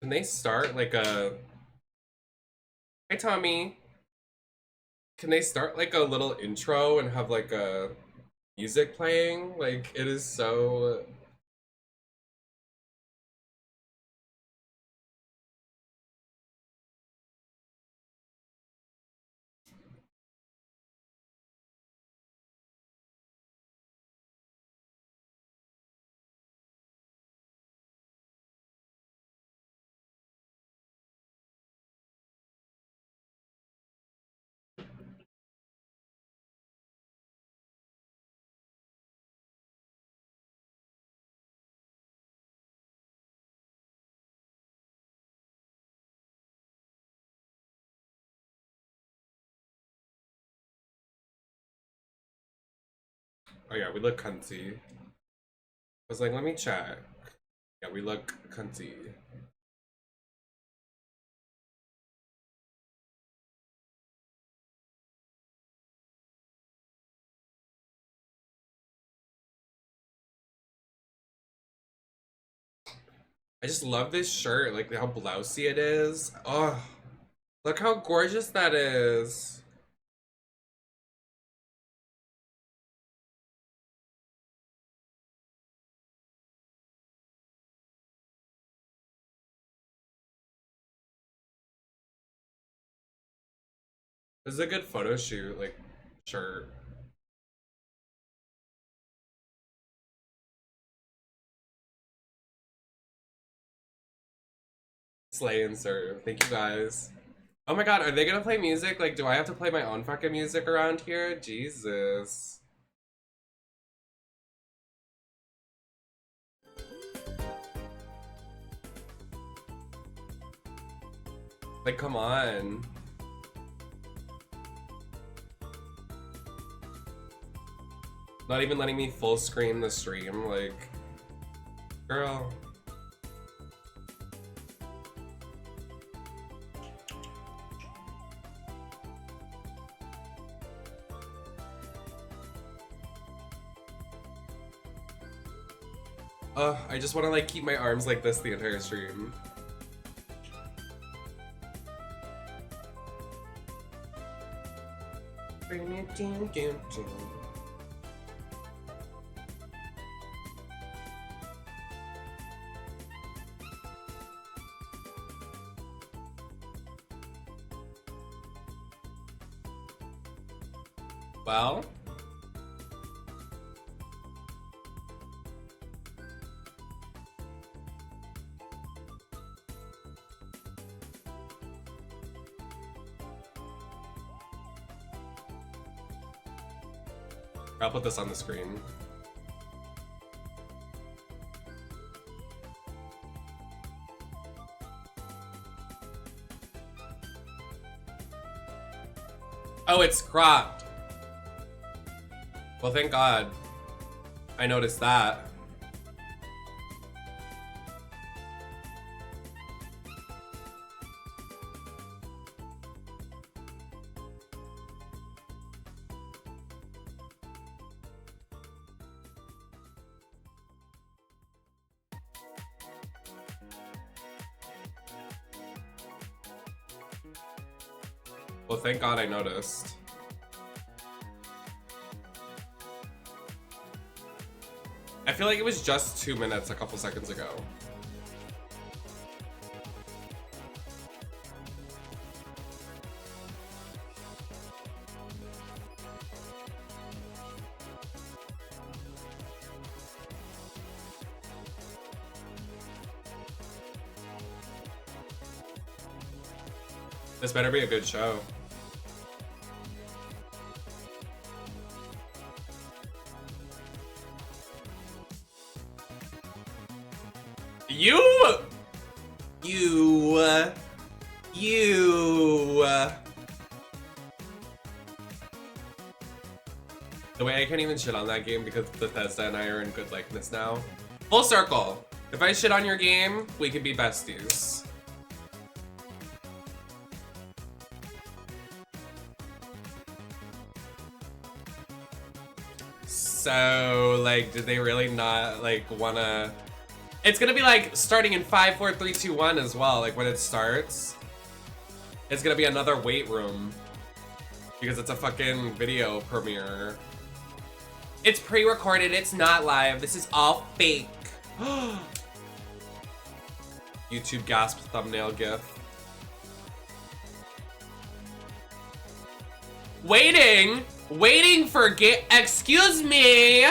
Can they start like a... Hi, Tommy. Can they start like a little intro and have like a music playing? Like, it is so... Oh yeah, we look cunty. I was like, let me check. Yeah, we look cunty. I just love this shirt, like how blousy it is. Oh, look how gorgeous that is. This is a good photo shoot, like, shirt. Slay and serve. Thank you guys. Oh my god, are they gonna play music? Like, do I have to play my own fucking music around here? Jesus. Like, come on. Not even letting me full screen the stream, like, girl. I just want to like keep my arms like this the entire stream. Well, I'll put this on the screen. Oh, it's cropped. Well, thank God. I noticed that. Well, thank God I noticed. I feel like it was just 2 minutes a couple seconds ago. This better be a good show. The way I can't even shit on that game because Bethesda and I are in good likeness now. Full circle. If I shit on your game, we could be besties. So, like, did they really not, like, wanna It's gonna be like starting in 5, 4, 3, 2, 1 as well. Like when it starts, it's gonna be another wait room because it's a fucking video premiere. It's pre-recorded, it's not live. This is all fake. YouTube gasp thumbnail gif. Waiting for excuse me.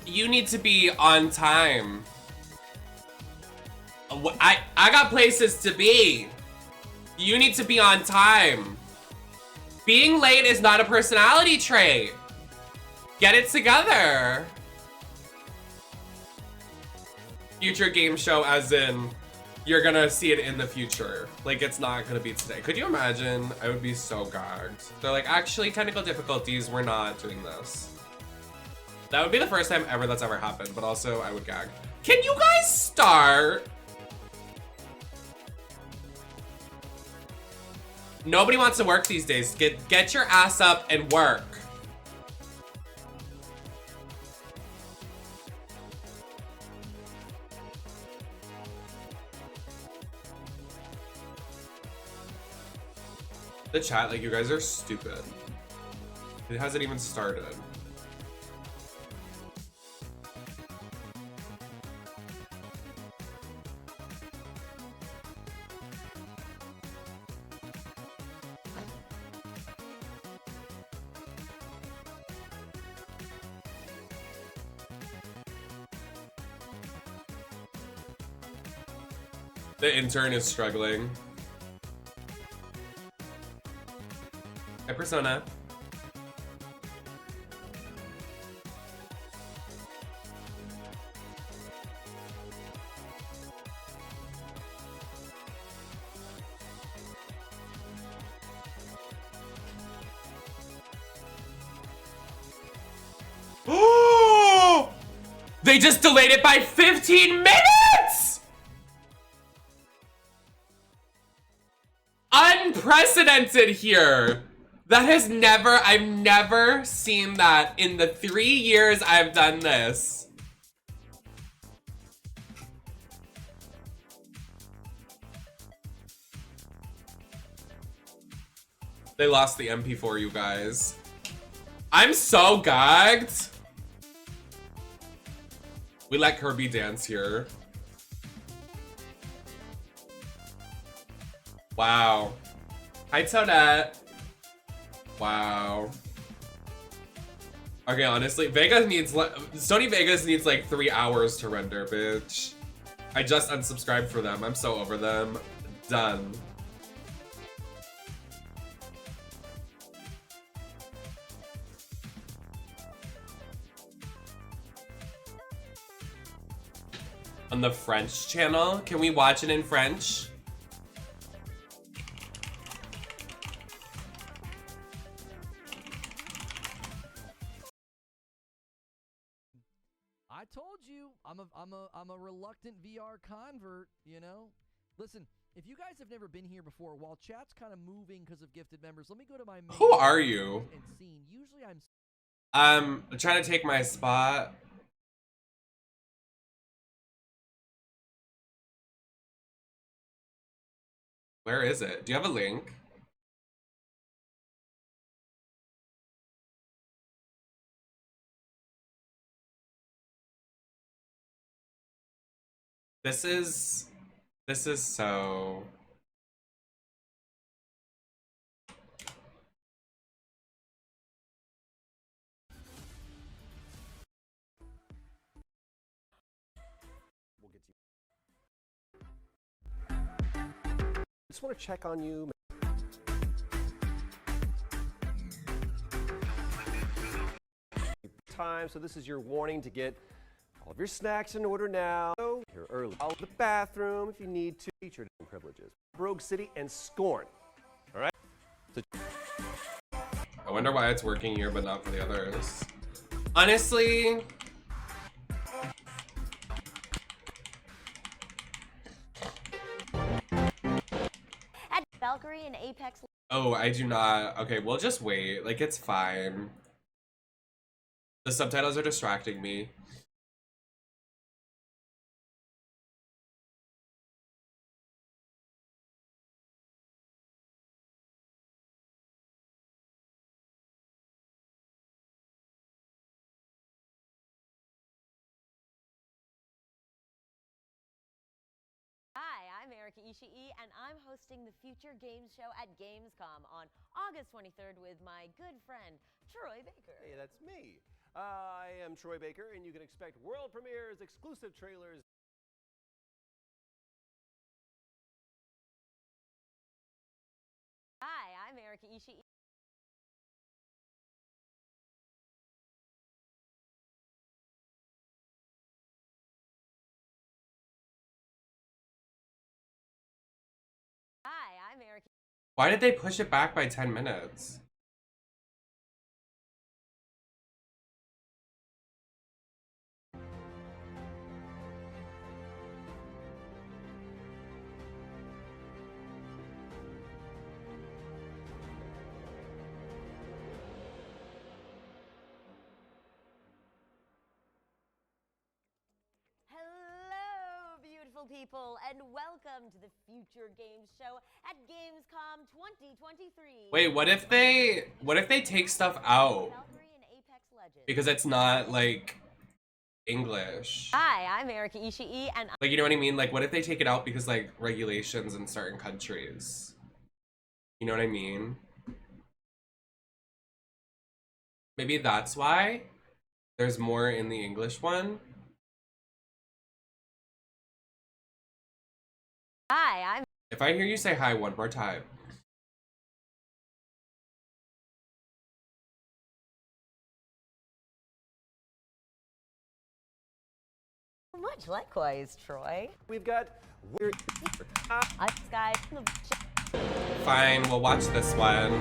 You need to be on time. I got places to be. You need to be on time. Being late is not a personality trait. Get it together. Future game show as in you're gonna see it in the future. Like it's not gonna be today. Could you imagine? I would be so gagged. They're like, actually technical difficulties, we're not doing this. That would be the first time ever that's ever happened, but also I would gag. Can you guys start? Nobody wants to work these days. Get your ass up and work. The chat, like, you guys are stupid. It hasn't even started. The intern is struggling. Hi, Persona. They just delayed it by 15 minutes! Unprecedented here. That has I've never seen that in the 3 years I've done this. They lost the MP4, you guys. I'm so gagged. We let Kirby dance here. Wow. Hi, Toadette. Wow. Okay, honestly, Sony Vegas needs like 3 hours to render, bitch. I just unsubscribed for them. I'm so over them. Done. On the French channel? Can we watch it in French? I told you, I'm a reluctant VR convert, you know? Listen, if you guys have never been here before, while chat's kind of moving because of gifted members, let me go to my main. Who are you? And scene. Usually I'm trying to take my spot. Where is it? Do you have a link? This is so... We'll get you. Just want to check on you. Time, so this is your warning to get all of your snacks in order now. Here early. Out of the bathroom if you need to. Featured privileges. Rogue City and Scorn. All right. I wonder why it's working here but not for the others. Honestly, At Valkyrie and Apex. oh, I do not. Okay, we'll just wait. Like, it's fine. The subtitles are distracting me. Hi, I'm Erika Ishii, and I'm hosting the Future Games Show at Gamescom on August 23rd with my good friend, Troy Baker. Hey, that's me. I am Troy Baker, and you can expect world premieres, exclusive trailers. Hi, I'm Erika Ishii. Hi, I'm Erika. Why did they push it back by 10 minutes? Hello, beautiful people, and welcome to the Future Games Show at Gamescom 2023. Wait, what if they take stuff out? Valkyrie and Apex Legends. Because it's not, like, English. Hi, I'm Erika Ishii, and Like, you know what I mean? Like, what if they take it out because, like, regulations in certain countries? You know what I mean? Maybe that's why there's more in the English one. Hi, I'm If I hear you say hi one more time. much. Likewise, Troy. We've got I'm Sky. Fine, we'll watch this one.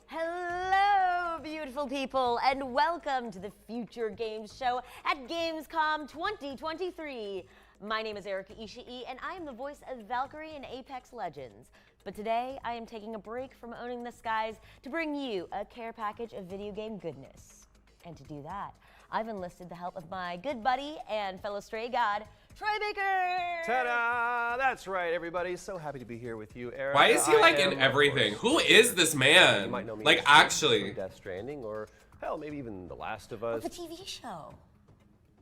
Hello, beautiful people, and welcome to the Future Games Show at Gamescom 2023. My name is Erika Ishii, and I am the voice of Valkyrie in Apex Legends. But today, I am taking a break from owning the skies to bring you a care package of video game goodness. And to do that, I've enlisted the help of my good buddy and fellow stray god, Troy Baker! ta-da! That's right, everybody. So happy to be here with you, Erika. Why is he like I am, in of everything? course, Who is this you man? might know me Like as actually. from Death Stranding, or hell, maybe even The Last of Us. The TV show.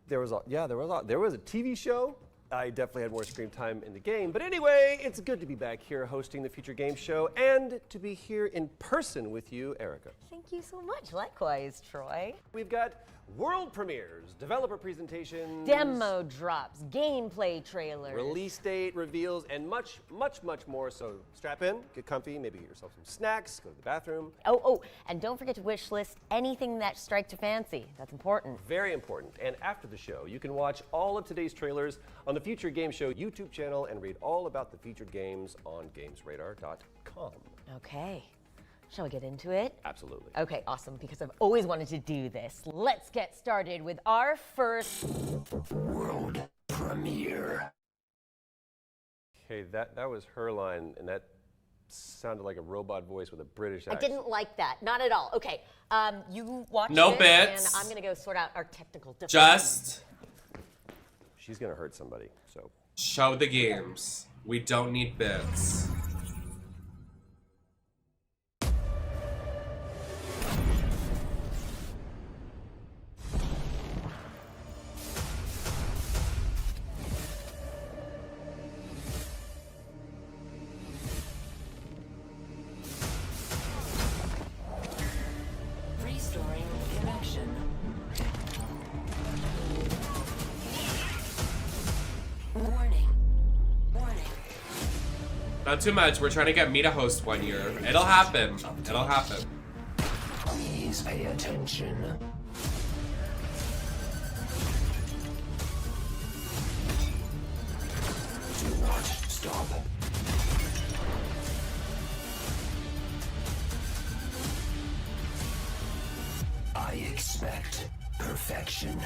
There was a TV show. I definitely had more screen time in the game. But anyway, it's good to be back here hosting the Future Game Show and to be here in person with you, Erika. Thank you so much. Likewise, Troy. We've got world premieres, developer presentations, Demo drops, gameplay trailers. release date reveals, and much, much, much more. So strap in, get comfy, maybe get yourself some snacks, go to the bathroom. Oh, and don't forget to wish list anything that strikes your fancy. That's important. Very important. And after the show, you can watch all of today's trailers on the Future Game Show YouTube channel and read all about the featured games on GamesRadar.com. Okay. Shall we get into it? Absolutely. Okay, awesome, because I've always wanted to do this. Let's get started with our first World premiere. Okay, that was her line, and that sounded like a robot voice with a British I accent. didn't like that. Not at all. Okay, you watch No this, bits. and I'm gonna go sort out our technical differences. Just She's gonna hurt somebody, so. show the games. We don't need bits. Restoring connection. Warning. Warning. Not too much. We're trying to get me to host one year. It'll happen. It'll happen. Please pay attention. not stop. I expect perfection.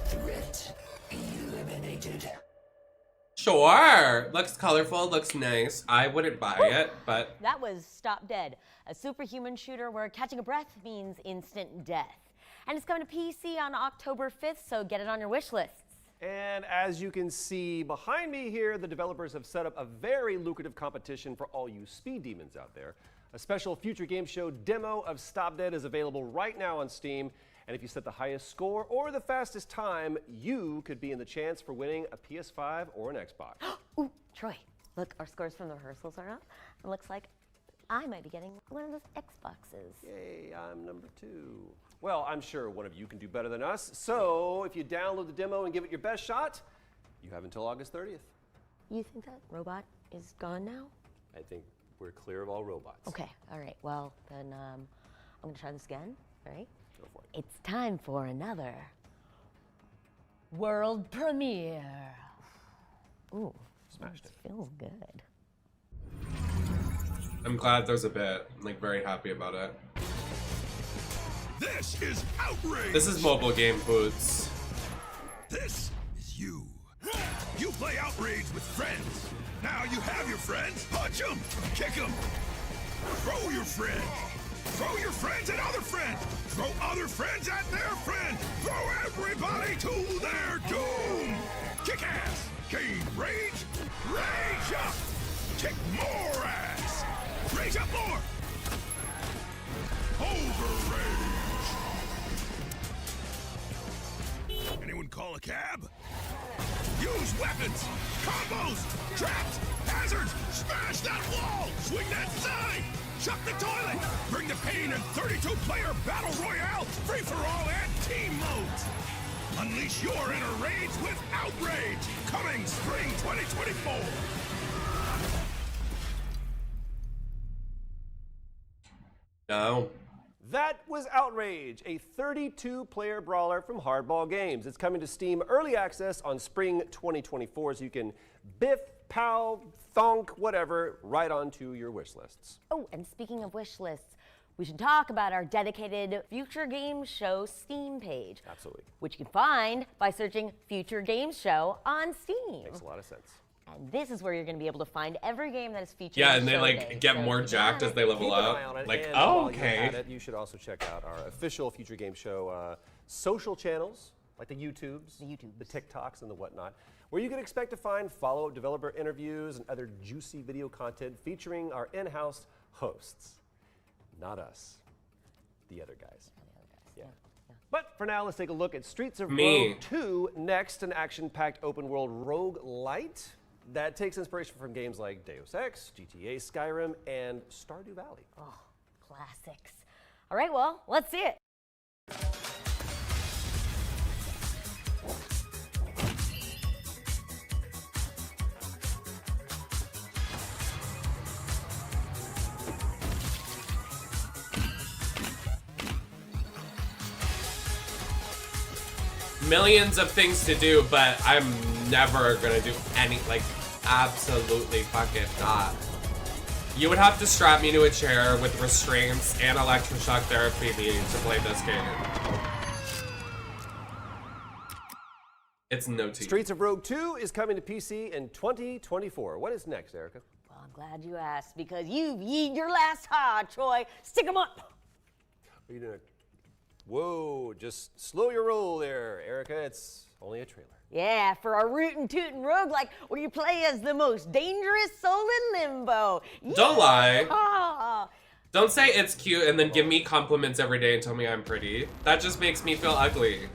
Threat eliminated. Sure. Looks colorful, looks nice. I wouldn't buy it, but That was Stop Dead, a superhuman shooter where catching a breath means instant death. And it's coming to PC on October 5th, so get it on your wish lists. And as you can see behind me here, the developers have set up a very lucrative competition for all you speed demons out there. A special Future Game Show demo of Stop Dead is available right now on Steam. And if you set the highest score or the fastest time, you could be in the chance for winning a PS5 or an Xbox. Ooh, Troy, look, our scores from the rehearsals are up. It looks like I might be getting one of those Xboxes. Yay, I'm number 2. Well, I'm sure one of you can do better than us. So if you download the demo and give it your best shot, you have until August 30th. You think that robot is gone now? I think we're clear of all robots. Okay, all right. Well, then I'm gonna try this again. All right. Go for it. It's time for another world premiere. Ooh, Smashed it. feels good. I'm glad there's a bit. I'm like very happy about it. This is OutRage! This is mobile game boots. This is you. You play OutRage with friends. Now you have your friends. Punch them! Kick them! Throw your friends! Throw your friends at other friends! Throw other friends at their friends! Throw everybody to their doom! Kick ass! Gain rage! Rage up! Kick more ass! Rage up more! Overrage! Anyone call a cab? Use weapons! Combos! Traps! Hazards! Smash that wall! Swing that sign! Chuck the toilet! Bring the pain in 32-player Battle Royale, free-for-all, and team modes! Unleash your inner rage with OutRage! Coming spring 2024! No. That was OutRage, a 32-player brawler from Hardball Games. It's coming to Steam Early Access on spring 2024, so you can biff, pow, thonk, whatever, right onto your wish lists. Oh, and speaking of wish lists, we should talk about our dedicated Future Games Show Steam page. Absolutely. Which you can find by searching Future Games Show on Steam. Makes a lot of sense. And this is where you're going to be able to find every game that is featured Yeah, on and they show like day. get So more keep an jacked eye as on they it. level Keep an up. eye on it, Like, and oh, while you're at okay. it, you should also check out our official Future Game Show social channels, like the YouTubes, the TikToks, and the whatnot, where you can expect to find follow-up developer interviews and other juicy video content featuring our in-house hosts. Not us, the other guys. Yeah. But for now, let's take a look at Streets of Me. Rogue 2 next, an action-packed open-world roguelite that takes inspiration from games like Deus Ex, GTA, Skyrim, and Stardew Valley. Oh, classics. All right, well, let's see it. Millions of things to do, but I'm never gonna do any, like, absolutely fucking not. You would have to strap me to a chair with restraints and electroshock therapy to play this game. It's no tea. Streets of Rogue 2 is coming to PC in 2024. What is next, Erica? Well, I'm glad you asked because you've yeed your last ha, Troy. Stick 'em up. Are you doing Whoa, just slow your roll there, Erica. It's only a trailer. Yeah, for our rootin' tootin' roguelike where you play as the most dangerous soul in limbo. Don't lie. Yeah. Don't say it's cute and then give me compliments every day and tell me I'm pretty. That just makes me feel ugly.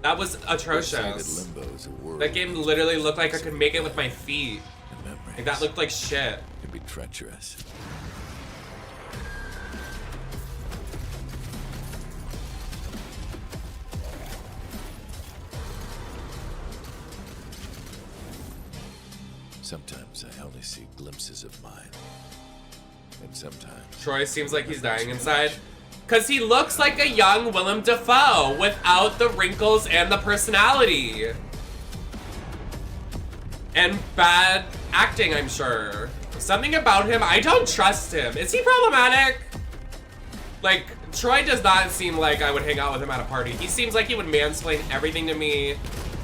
That was atrocious. Limbo is a world That game literally looked like I could make it with my feet. and memory. Like, that looked like shit. Can be treacherous. Sometimes I only see glimpses of mine. And sometimes Troy seems like he's dying inside. Cause he looks like a young Willem Dafoe without the wrinkles and the personality. And bad acting, I'm sure. Something about him, I don't trust him. Is he problematic? Like, Troy does not seem like I would hang out with him at a party. He seems like he would mansplain everything to me.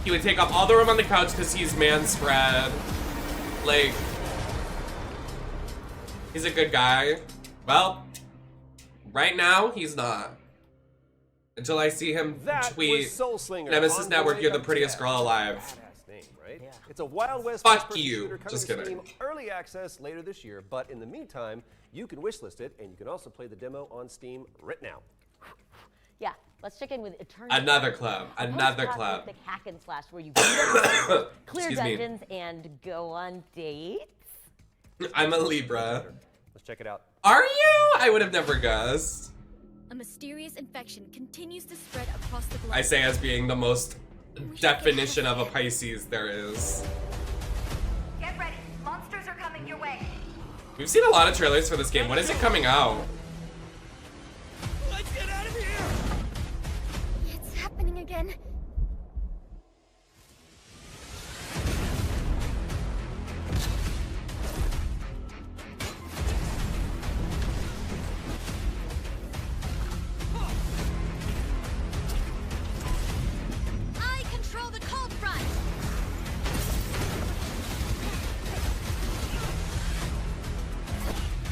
He would take up all the room on the couch because he's manspread. Like, he's a good guy. Well, right now, he's not. Until I see him That tweet, was Soul Slinger. Nemesis Network, Ongoing you're the up prettiest to girl alive. Badass name, right? It's a Wild West Fuck first-person you. shooter coming Just to kidding. Steam early access later this year, but in the meantime, you can wishlist it, and you can also play the demo on Steam right now. Yeah, let's check in with Eternights. Another club. Another club. Post-apocalyptic hack and slash where you clear Excuse me. dungeons and go on dates. I'm a Libra. Let's check it out. Are you? I would have never guessed. A mysterious infection continues to spread across the globe. I say as being the most definition of a Pisces there is. Get ready. Monsters are coming your way. We've seen a lot of trailers for this game. When is it coming out? let's get out of here! It's happening again. I control the cold front.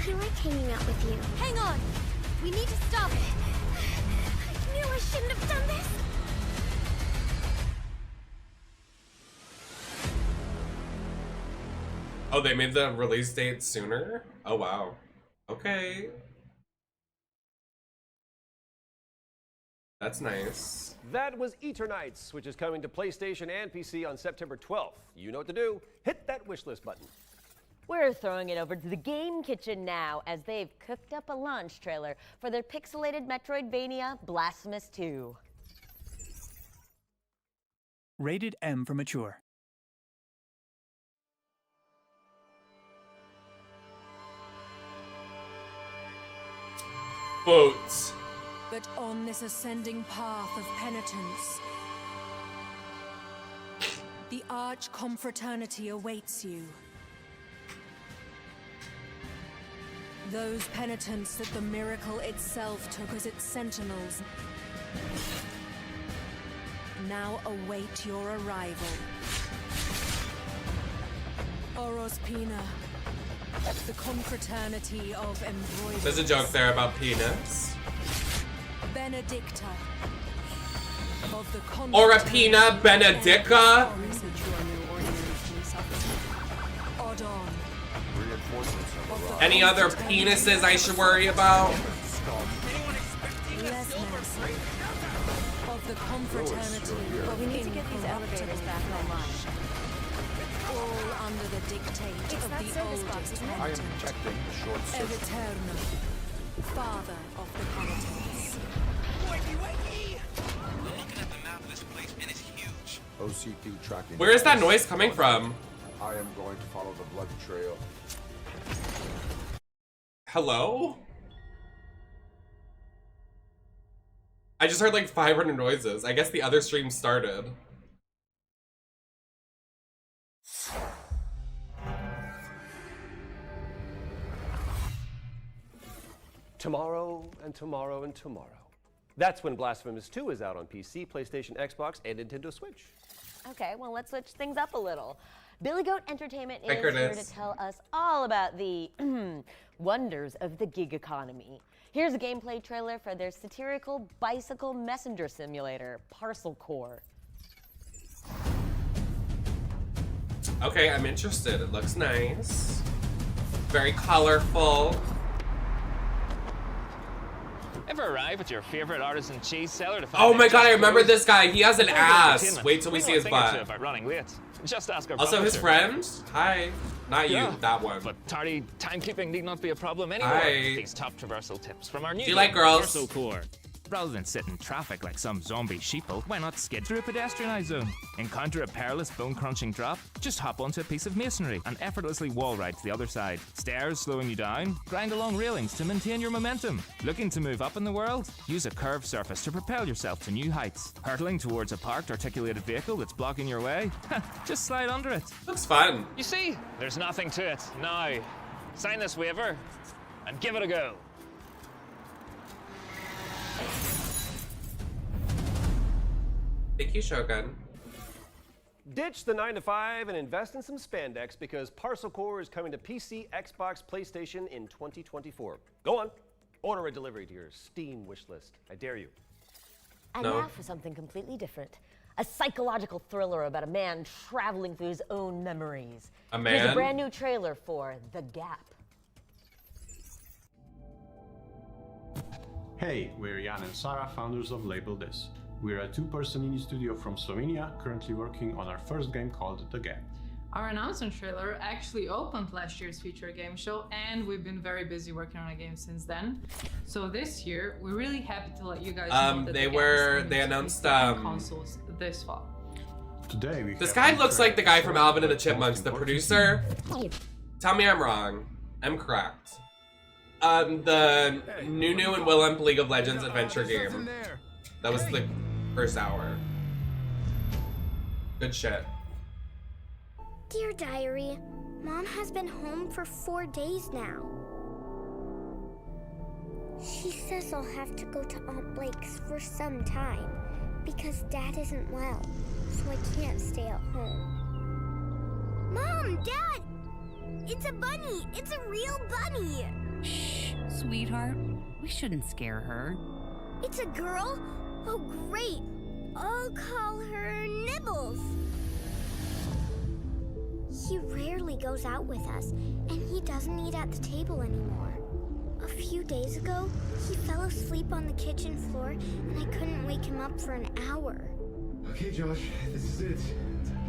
I like hanging out with you. Hang on. We need to stop it. I knew I shouldn't have done this. Oh, they made the release date sooner? Oh, wow. Okay. That's nice. That was Eternights, which is coming to PlayStation and PC on September 12th. You know what to do. Hit that wishlist button. We're throwing it over to the Game Kitchen now as they've cooked up a launch trailer for their pixelated Metroidvania Blasphemous 2. Rated M for mature. Boats. But on this ascending path of penitence, the arch confraternity awaits you. Those penitents that the miracle itself took as its sentinels now await your arrival. Orospina, the confraternity of embroidery. There's a joke there about penis. Benedicta of the Orapina Benedica. Odon. Any other penises I should worry about? Lesmes of the confraternity of We need to get these elevators back online. all under the dictate of the oldest I am detecting a short circuit. Eterna, father of the penitents. Looking at the map of this place, and it's huge. OCP tracking. Where is that noise coming from? I am going to follow the blood trail. Hello? I just heard like 500 noises. I guess the other stream started. Tomorrow and tomorrow and tomorrow. That's when Blasphemous 2 is out on PC, PlayStation, Xbox, and Nintendo Switch. Okay, well, let's switch things up a little. Billy Goat Entertainment Hi, is here Curtis. to tell us all about the wonders of the gig economy. Here's a gameplay trailer for their satirical bicycle messenger simulator, Parcel Corps. Okay, I'm interested. It looks nice. Very colorful. Ever arrive at your favorite artisan cheese seller to find Oh that my god, I just remember closed? this guy. He has an Before you get ass. entertainment, Wait till we know see a his thing or two butt. about running late. Just ask our Also, his publisher. friend. Hi. Not you, that one. But tardy timekeeping need not be a problem anymore. Hi. These top traversal tips from our new Do you like girls? Parcel Corps. Rather than sit in traffic like some zombie sheeple, why not skid through a pedestrianised zone? Encounter a perilous bone-crunching drop? Just hop onto a piece of masonry and effortlessly wall ride to the other side. Stairs slowing you down? Grind along railings to maintain your momentum. Looking to move up in the world? Use a curved surface to propel yourself to new heights. Hurtling towards a parked articulated vehicle that's blocking your way? Just slide under it. Looks fun. You see, there's nothing to it. Now, sign this waiver and give it a go. Thank you, Shogun. Ditch the 9-to-5 and invest in some spandex because Parcel Corps is coming to PC, Xbox, PlayStation in 2024. Go on, order a delivery to your Steam wishlist. I dare you. And now for something completely different. A psychological thriller about a man traveling through his own memories. A man? Here's a brand new trailer for The Gap. Hey, we're Jan and Sarah, founders of Label This. We're a two-person indie studio from Slovenia, currently working on our first game called The Gap. Our announcement trailer actually opened last year's feature game show, and we've been very busy working on a game since then. So this year, we're really happy to let you guys know that they announced consoles this fall. Today we this guy looks like the guy from Alvin and the Chipmunks, the producer. Tell me I'm wrong. I'm correct. The Nunu and Willem League of Legends adventure game. That was the first hour. Good shit. Dear Diary, Mom has been home for 4 days now. She says I'll have to go to Aunt Blake's for some time because Dad isn't well, so I can't stay at home. Mom, Dad! It's a bunny! It's a real bunny! Shh, sweetheart. We shouldn't scare her. It's a girl? Oh, great! I'll call her Nibbles. He rarely goes out with us, and he doesn't eat at the table anymore. A few days ago, he fell asleep on the kitchen floor, and I couldn't wake him up for an hour. Okay, Josh, this is it.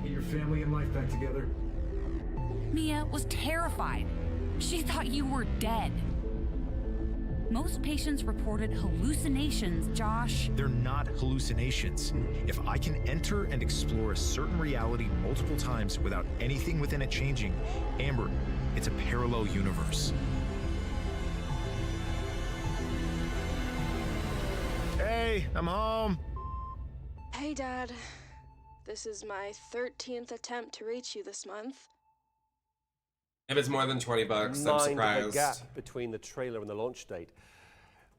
Get your family and life back together. Mia was terrified. She thought you were dead. Most patients reported hallucinations, Josh. They're not hallucinations. If I can enter and explore a certain reality multiple times without anything within it changing, Amber, it's a parallel universe. Hey, I'm home. Hey, Dad. This is my 13th attempt to reach you this month. If it's more than $20, I'm surprised. Mind the gap between the trailer and the launch date.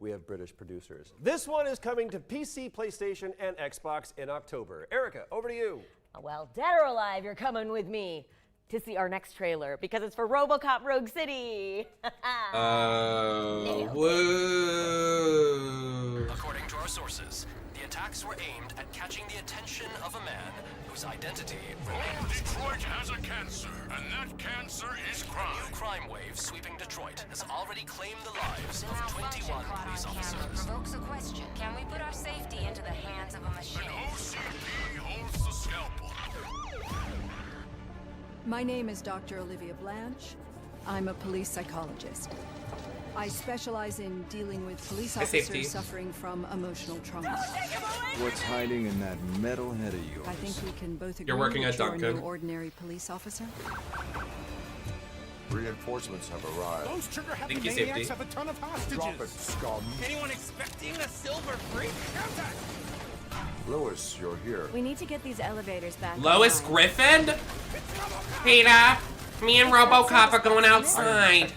We have British producers. This one is coming to PC, PlayStation, and Xbox in October. Erica, over to you. Well, dead or alive, you're coming with me to see our next trailer because it's for RoboCop Rogue City. Woo! According to our sources, the attacks were aimed at catching the attention of a man whose identity remains. Detroit has a cancer, and that cancer is crime. A new crime wave sweeping Detroit has already claimed the lives of 21 police officers. Provokes a question. Can we put our safety into the hands of a machine? An OCP holds the scalpel. My name is Dr. Olivia Blanche. I'm a police psychologist. I specialize in dealing with police officers suffering from emotional trauma. What's hiding in that metal head of yours? I think we can both agree you're working that at you're Duncan. no ordinary police officer. Reinforcements have arrived. Those trigger-happy maniacs have a ton of hostages. Drop it, scum. Anyone expecting a silver freak? Contact! Lois, you're here. We need to get these elevators back. Lois Griffin? Peter, me and RoboCop are going outside.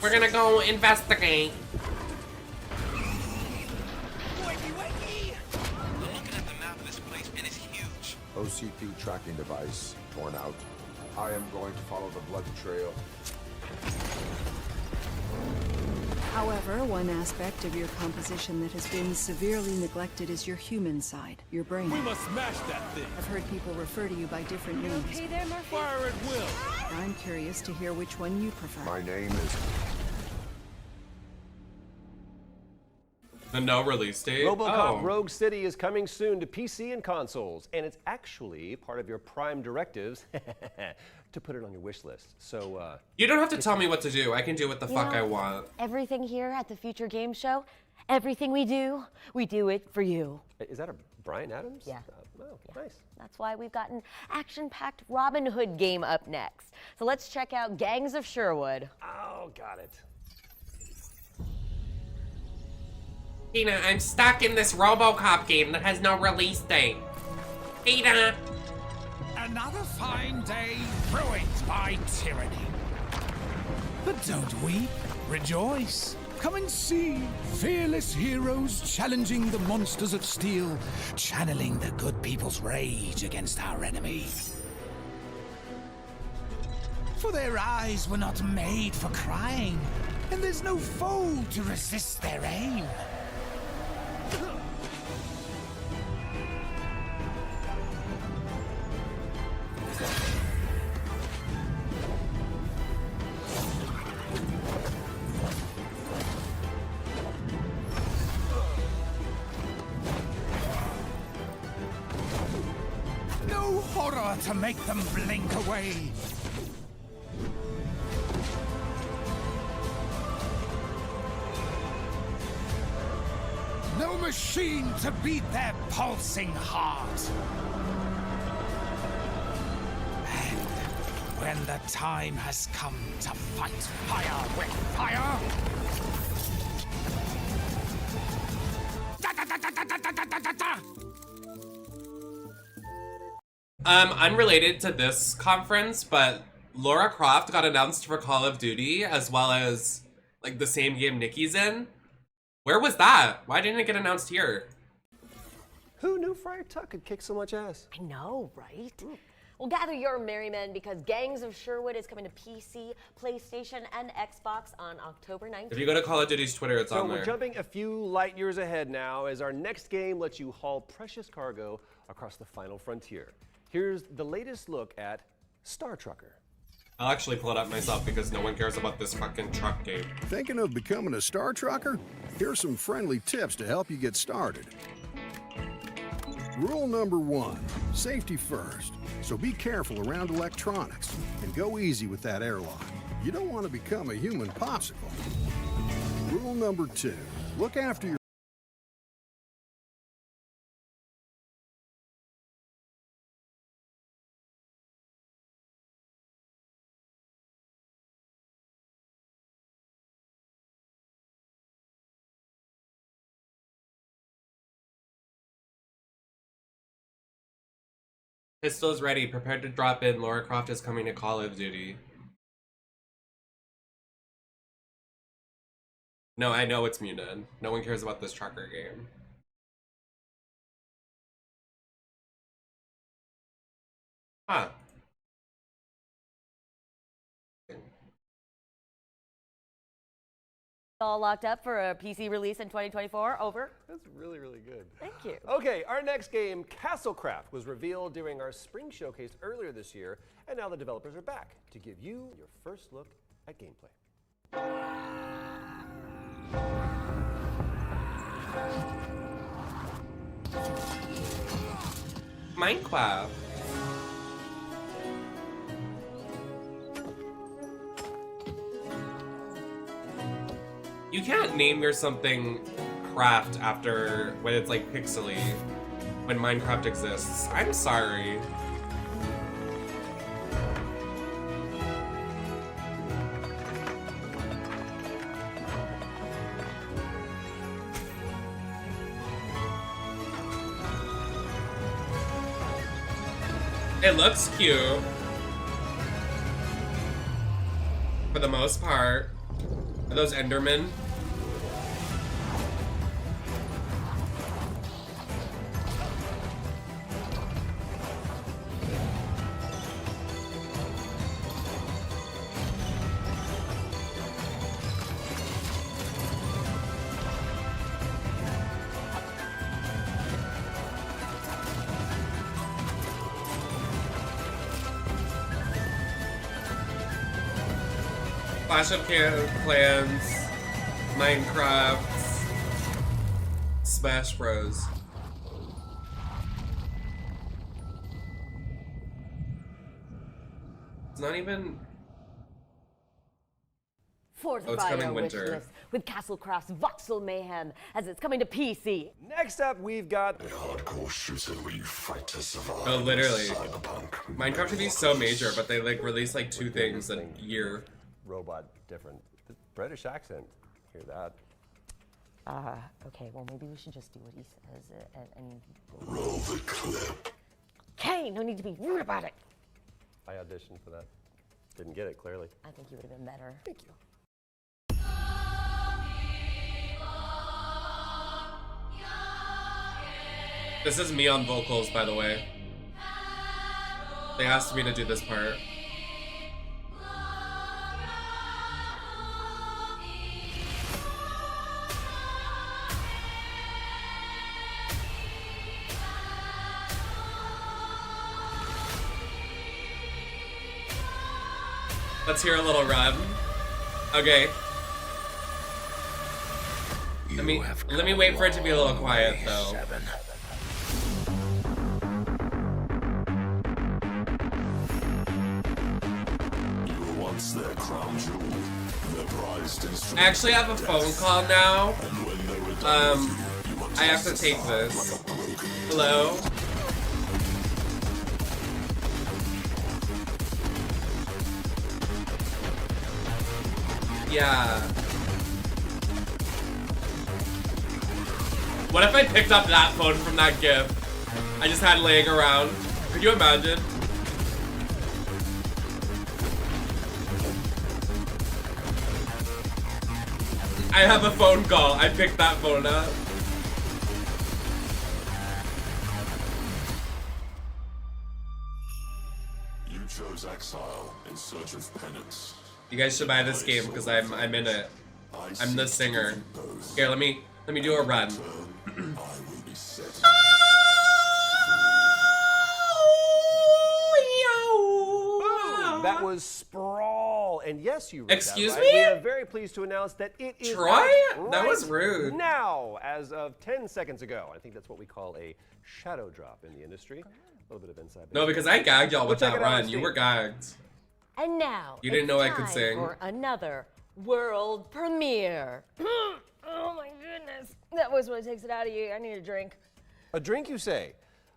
We're gonna go investigate. Wakey, wakey! I'm looking at the map of this place, and it's huge. OCP tracking device torn out. I am going to follow the blood trail. However, one aspect of your composition that has been severely neglected is your human side, your brain. We must smash that thing. I've heard people refer to you by different names. Okay there, Murphy? Fire at will. I'm curious to hear which one you prefer. My name is... The no release date? RoboCop Rogue City is coming soon to PC and consoles, and it's actually part of your Prime directives to put it on your wish list. So, you don't have to tell me what to do. I can do what the fuck I want. Everything here at the Future Game Show, everything we do it for you. Is that a Bryan Adams? Yeah. Oh, nice. That's why we've got an action-packed Robin Hood game up next. So let's check out Gangs of Sherwood. Oh, got it. Tina, I'm stuck in this RoboCop game that has no release date. Tina! Another fine day ruined by tyranny. But don't weep, rejoice. Come and see fearless heroes challenging the monsters of steel, channeling the good people's rage against our enemy. For their eyes were not made for crying, and there's no foe to resist their aim. No horror to make them blink away. No machine to beat their pulsing heart. And when the time has come to fight fire with fire, Unrelated to this conference, but Lara Croft got announced for Call of Duty as well as like the same game Nikki's in. Where was that? Why didn't it get announced here? Who knew Friar Tuck could kick so much ass? I know, right? Well, gather your merry men because Gangs of Sherwood is coming to PC, PlayStation, and Xbox on October 19th. If you go to Call of Duty's Twitter, it's on there. So we're jumping a few light years ahead now as our next game lets you haul precious cargo across the final frontier. Here's the latest look at Star Trucker. I'll actually pull it up myself because no one cares about this fucking truck game. Thinking of becoming a Star Trucker? Here's some friendly tips to help you get started. Rule number 1, safety first. So be careful around electronics and go easy with that airlock. You don't want to become a human popsicle. Rule number 2, look after your Pistols ready, prepared to drop in. Lara Croft is coming to Call of Duty. No, I know it's muted. No one cares about this trucker game. Huh. All locked up for a PC release in 2024. Over. That's really, really good. Thank you. Okay, our next game, Castlecraft, was revealed during our spring showcase earlier this year, and now the developers are back to give you your first look at gameplay. Minecraft. You can't name your something craft after when it's like pixely, when Minecraft exists. I'm sorry. It looks cute. For the most part. Are those Endermen? Clash of Clans, Minecraft. Smash Bros. It's not even. Fortify your wish winter. list with Castlecraft's Voxel Mayhem as it's coming to PC. Next up, we've got hardcore shooter where you fight to survive. Oh, literally. Cyberpunk. Minecraft should be so major, but they like release like 2 things a year. Robot different. The British accent. Hear that? Okay, well maybe we should just do what he says and Roll the clip. Okay, no need to be rude about it. I auditioned for that. Didn't get it, clearly. I think you would have been better. Thank you. This is me on vocals, by the way. They asked me to do this part. Let's hear a little run. Okay. Let me wait for it to be a little quiet though. I actually have a phone call now. I have to take this. Hello? Yeah. What if I picked up that phone from that gift I just had laying around? Could you imagine? I have a phone call. I picked that phone up. You chose exile in search of penance. You guys should buy this game because I'm in it. I'm the singer. Here, let me do a run. That was Sprawl, and yes, you read Excuse that me? right. We are very pleased to announce that it is Troy? out That was right rude. now, as of 10 seconds ago. I think that's what we call a shadow drop in the industry. A little bit of inside. No, because I gagged y'all with Check that it out on run. You Steam. were gagged. And now You didn't it's know I could time sing. for another world premiere. Oh my goodness, that was what takes it out of you. I need a drink. A drink, you say?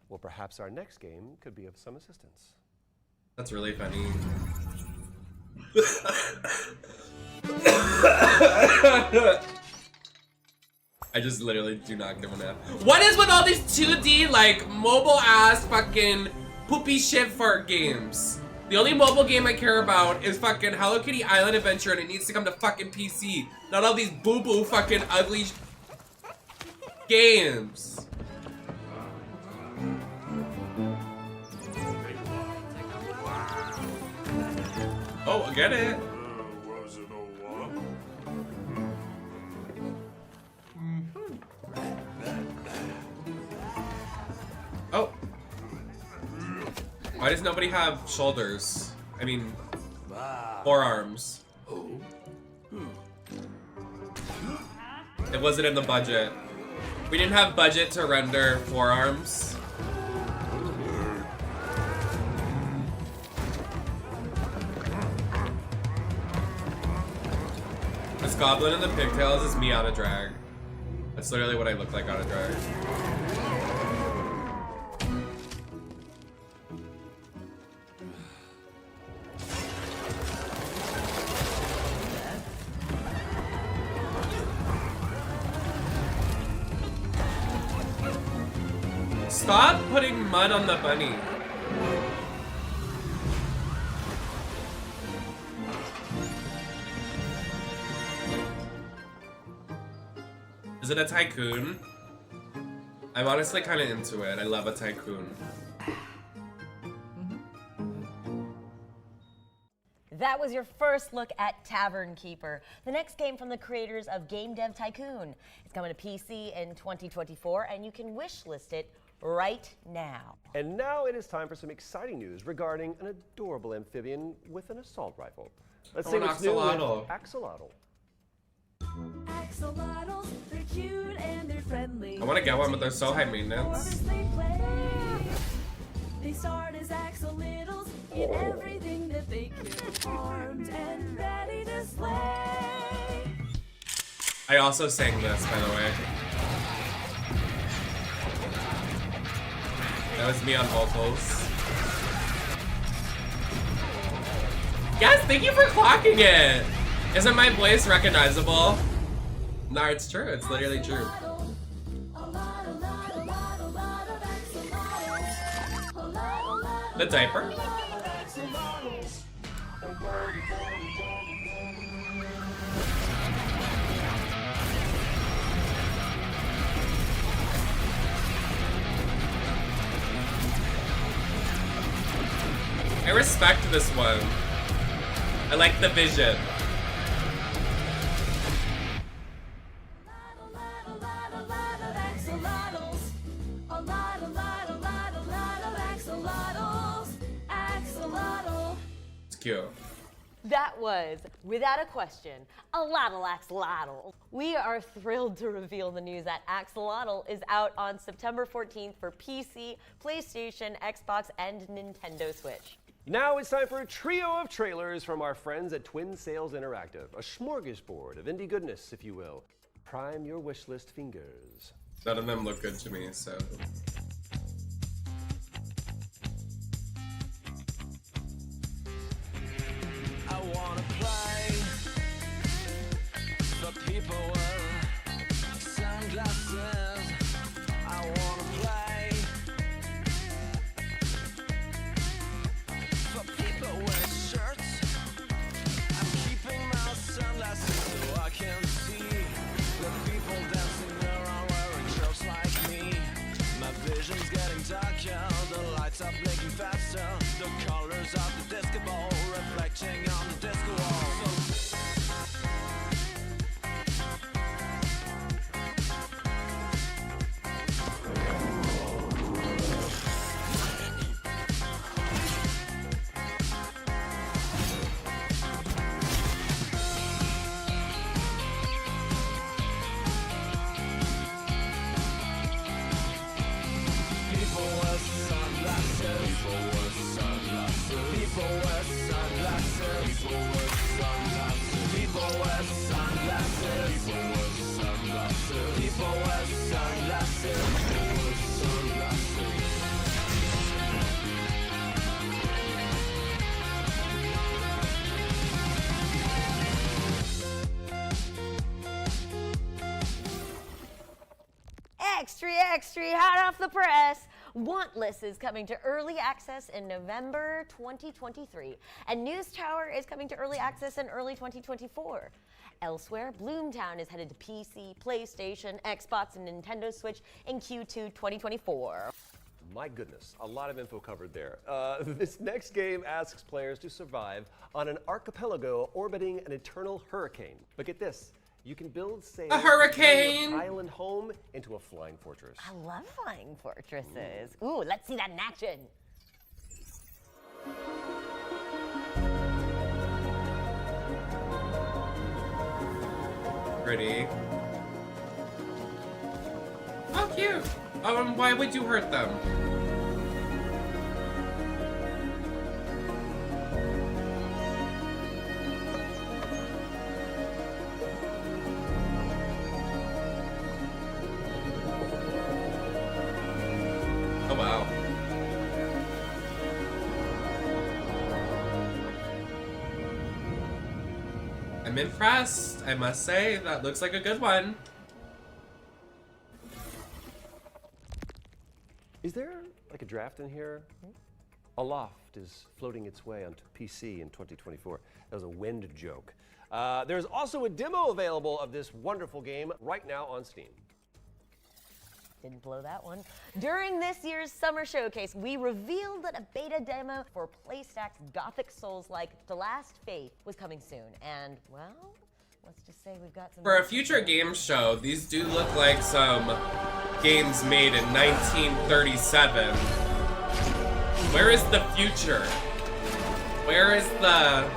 Well, perhaps our next game could be of some assistance. That's really funny. I just literally do not give a F. What is with all these 2D, like, mobile ass fucking poopy shit fart games? The only mobile game I care about is fucking Hello Kitty Island Adventure, and it needs to come to fucking PC. Not all these boo-boo fucking ugly games. Oh, I get it. Oh. Why does nobody have shoulders? I mean, forearms. It wasn't in the budget. We didn't have budget to render forearms. This goblin in the pigtails is me on a drag. That's literally what I look like on a drag. Stop putting mud on the bunny. Is it a tycoon? I'm honestly kind of into it. I love a tycoon. That was your first look at Tavern Keeper, the next game from the creators of Game Dev Tycoon. It's coming to PC in 2024, and you can wishlist it right now. And now it is time for some exciting news regarding an adorable amphibian with an assault rifle. Let's see what's new with AK-xolotl. AK-xolotls, they're cute and they're friendly. I want to get one, but they're so high maintenance. They start as AK-xolotls in everything that they kill, armed and ready to slay. I also sang this, by the way. That was me on vocals. Yes, thank you for clocking it! Isn't my voice recognizable? No, it's true. It's literally true. The diaper? I respect this one. I like the vision. It's cute. That was, without a question, AK-xolotl. We are thrilled to reveal the news that AK-xolotl is out on September 14th for PC, PlayStation, Xbox, and Nintendo Switch. Now it's time for a trio of trailers from our friends at Twin Sales Interactive. A smorgasbord of indie goodness, if you will. Prime your wishlist fingers. None of them look good to me, so... I wanna play for people with sunglasses. I wanna play for people with shirts. I'm keeping my sunglasses so I can see the people dancing around wearing shirts like me. My vision's getting darker, the lights are blinking faster. The colors of the disco ball reflecting on the disco wall. Extra hot off the press. Wantless is coming to early access in November 2023, and News Tower is coming to early access in early 2024. Elsewhere, Bloomtown is headed to PC, PlayStation, Xbox, and Nintendo Switch in Q2 2024. My goodness, a lot of info covered there. This next game asks players to survive on an archipelago orbiting an eternal hurricane. But get this. You can build sails a hurricane! Your island home into a flying fortress. I love flying fortresses. Ooh, let's see that in action. Pretty. Oh, cute. Why would you hurt them? Oh, wow. I'm impressed, I must say. That looks like a good one. Is there like a draft in here? Aloft is floating its way onto PC in 2024. That was a wind joke. There's also a demo available of this wonderful game right now on Steam. Didn't blow that one. During this year's summer showcase, we revealed that a beta demo for PlayStack's Gothic Souls-like The Last Faith was coming soon. And, well, let's just say we've got some... For a future game show, these do look like some games made in 1937. Where is the future? Where is the...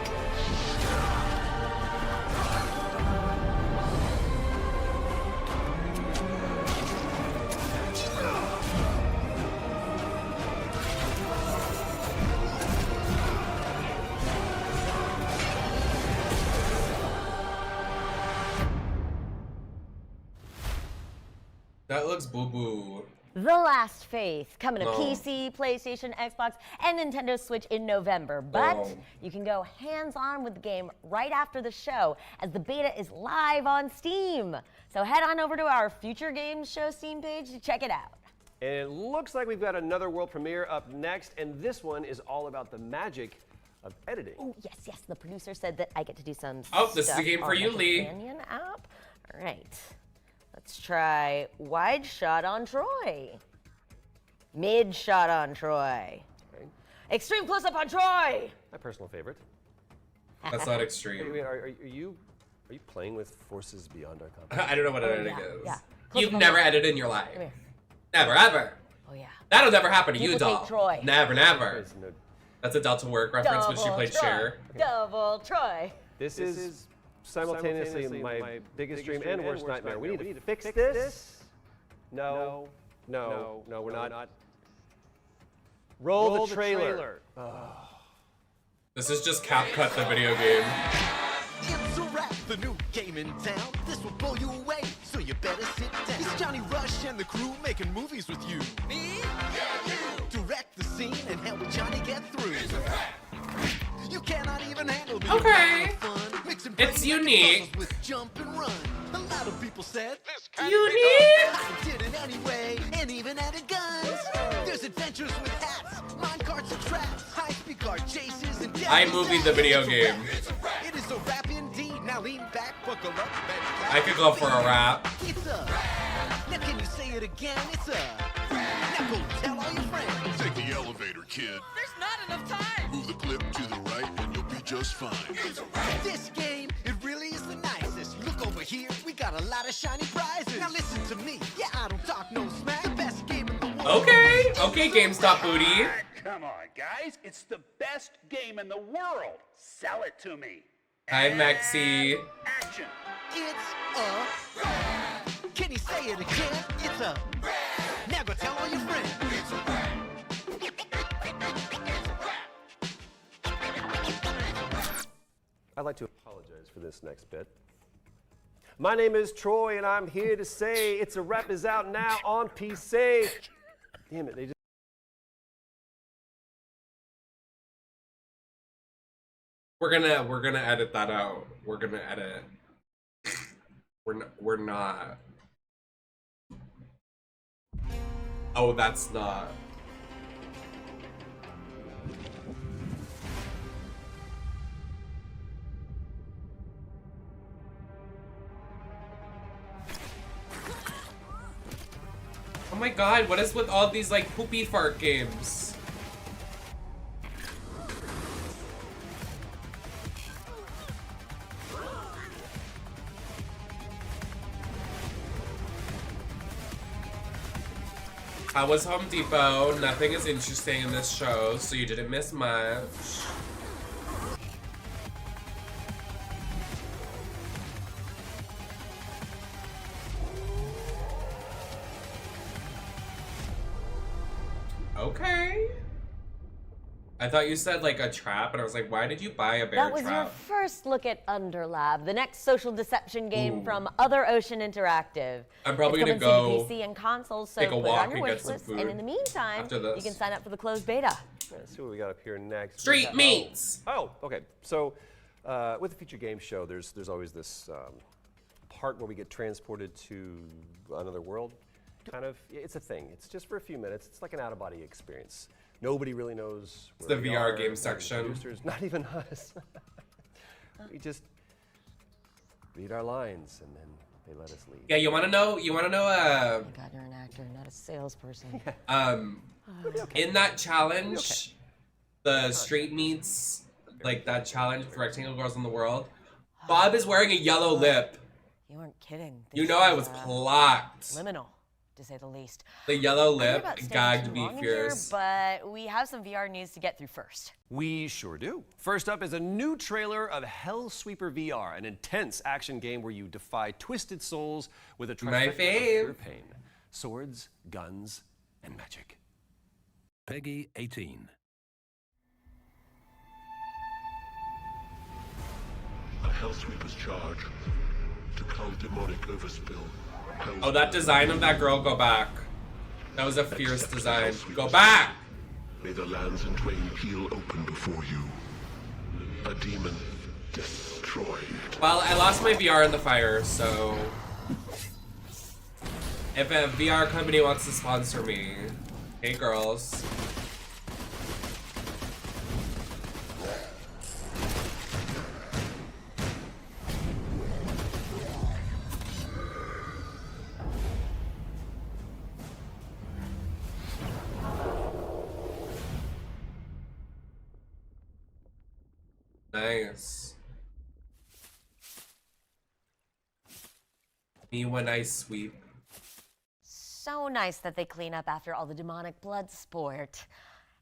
That looks boo-boo. The Last Faith, coming to No. PC, PlayStation, Xbox, and Nintendo Switch in November. But you can go hands-on with the game right after the show, as the beta is live on Steam. So head on over to our Future Games Show Steam page to check it out. And it looks like we've got another world premiere up next, and this one is all about the magic of editing. Oh, yes. The producer said that I get to do some This is a game for you, Lee. Companion app. All right. Let's try wide shot on Troy. Mid shot on Troy. Okay. Extreme close up on Troy. My personal favorite. That's not extreme. Wait, are you playing with forces beyond our comprehension? I don't know what editing is. Yeah. You've never edited in your life. Come here. Never, ever. Oh, yeah. That'll never happen to you, Duplicate doll. Troy. Never, never. That's a Delta Work reference when she played Troy. Cher. Double Troy. This is simultaneously my biggest dream and worst nightmare. We need to fix this. No, we're not. Roll the trailer. This is just CapCut, the video game. It's a wrap, the new game in town. This will blow you away, so you better sit down. It's Johnny Rush and the crew making movies with you. Me? Yeah, you. Direct the scene and help Johnny get through. You cannot even handle the Okay. fun. Mixing It's unique. with jump and run. A lot of people said this can't unique. I did it anyway, and even added guns. There's adventures with hats, mine carts and traps, high-speed car chases, and I movied the video game. It is a rap indeed. Now lean back, buckle up, and I could go for a rap. it's a. Now can you say it again? It's a. Now go tell all your friends. Take the elevator, kid. There's not enough time. Move the clip to the right and you'll be just fine. This game, it really is the nicest. Look over here, we got a lot of shiny prizes. Now listen to me, yeah, I don't talk no smack. The best game in the world. Okay, GameStop booty. Come on, guys. It's the best game in the world. Sell it to me. Hi, Maxi. Action. It's a. Can you say it again? It's a. Now go tell all your friends. It's a. I'd like to apologize for this next bit. My name is Troy, and I'm here to say It's a Wrap is out now on PC. Damn it, they just. We're gonna edit that out. We're gonna edit. We're not. Oh, that's not. Oh my god, what is with all these like poopy fart games? How was Home Depot? Nothing is interesting in this show, so you didn't miss much. Okay. I thought you said like a trap, and I was like, why did you buy a bear That was your trap? first look at Underlab, the next social deception game Ooh. from Other Ocean Interactive. I'm probably It's gonna coming go to PC and consoles, so take a put it walk on your and get wish some list. food And in the meantime, after this. you can sign up for the closed beta. Let's see what we got up here next. Street meats. Oh, okay. So, with the Future Game Show, there's always this part where we get transported to another world. Kind of, it's a thing. It's just for a few minutes. It's like an out-of-body experience. Nobody really knows. It's where the we VR are, game the section. producers, not even us. We just read our lines and then they let us leave. Yeah, you wanna know? Oh God, you're an actor, not a salesperson. In that challenge, the street meets, like that challenge with rectangle girls in the world, Bob is wearing a yellow lip. You weren't kidding. You This know I is, was clocked. Liminal, to say the least. The yellow I'm worried lip about staying gagged too me long in here, fierce. but we have some VR news to get through first. We sure do. First up is a new trailer of Hellsweeper VR, an intense action game where you defy twisted souls with a My trifecta of fave. pure pain. Swords, guns, and magic. Peggy 18. A Hellsweeper's charge to cull demonic overspill. Oh, that design of that girl, go back. That was a fierce design. Go back! May the lands and twain peel open before you. A demon destroyed. Well, I lost my VR in the fire, so... If a VR company wants to sponsor me, hey girls. Nice. Me when I sweep. So nice that they clean up after all the demonic blood sport.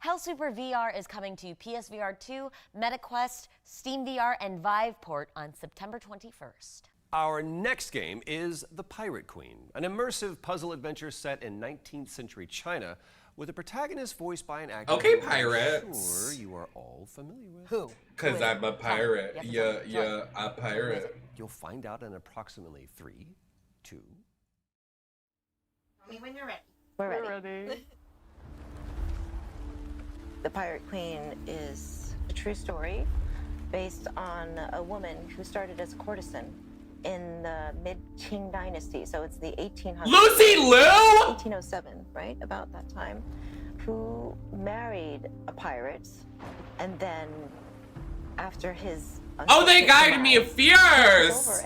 Hellsuper VR is coming to PSVR 2, MetaQuest, Steam VR, and Viveport on September 21st. Our next game is The Pirate Queen, an immersive puzzle adventure set in 19th century China with a protagonist voiced by an actor. Okay, I'm pirates. sure you are all familiar with. Who? Cause I'm a pirate. Yeah, a pirate. You'll find out in approximately 3, 2. Tell me when you're ready. We're ready. The Pirate Queen is a true story based on a woman who started as a courtesan in the mid-Qing dynasty. So it's the 1800s. Lucy Liu? 1807, right? About that time. Who married a pirate and then after his Oh, they guided me fierce!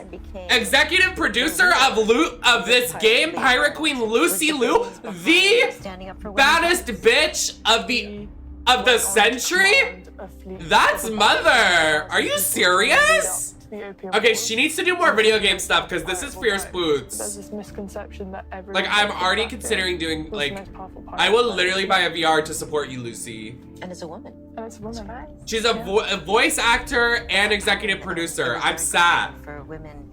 Executive producer of this game, Pirate Queen Lucy Liu, the baddest bitch of the century? That's mother! Are you serious? Okay, she needs to do more video game stuff because this is fierce boots. There's this misconception that Like, I'm already considering doing, like, I will literally buy a VR to support you, Lucy. And it's a woman. And it's a woman. She's a voice actor and executive producer. I'm sad. For women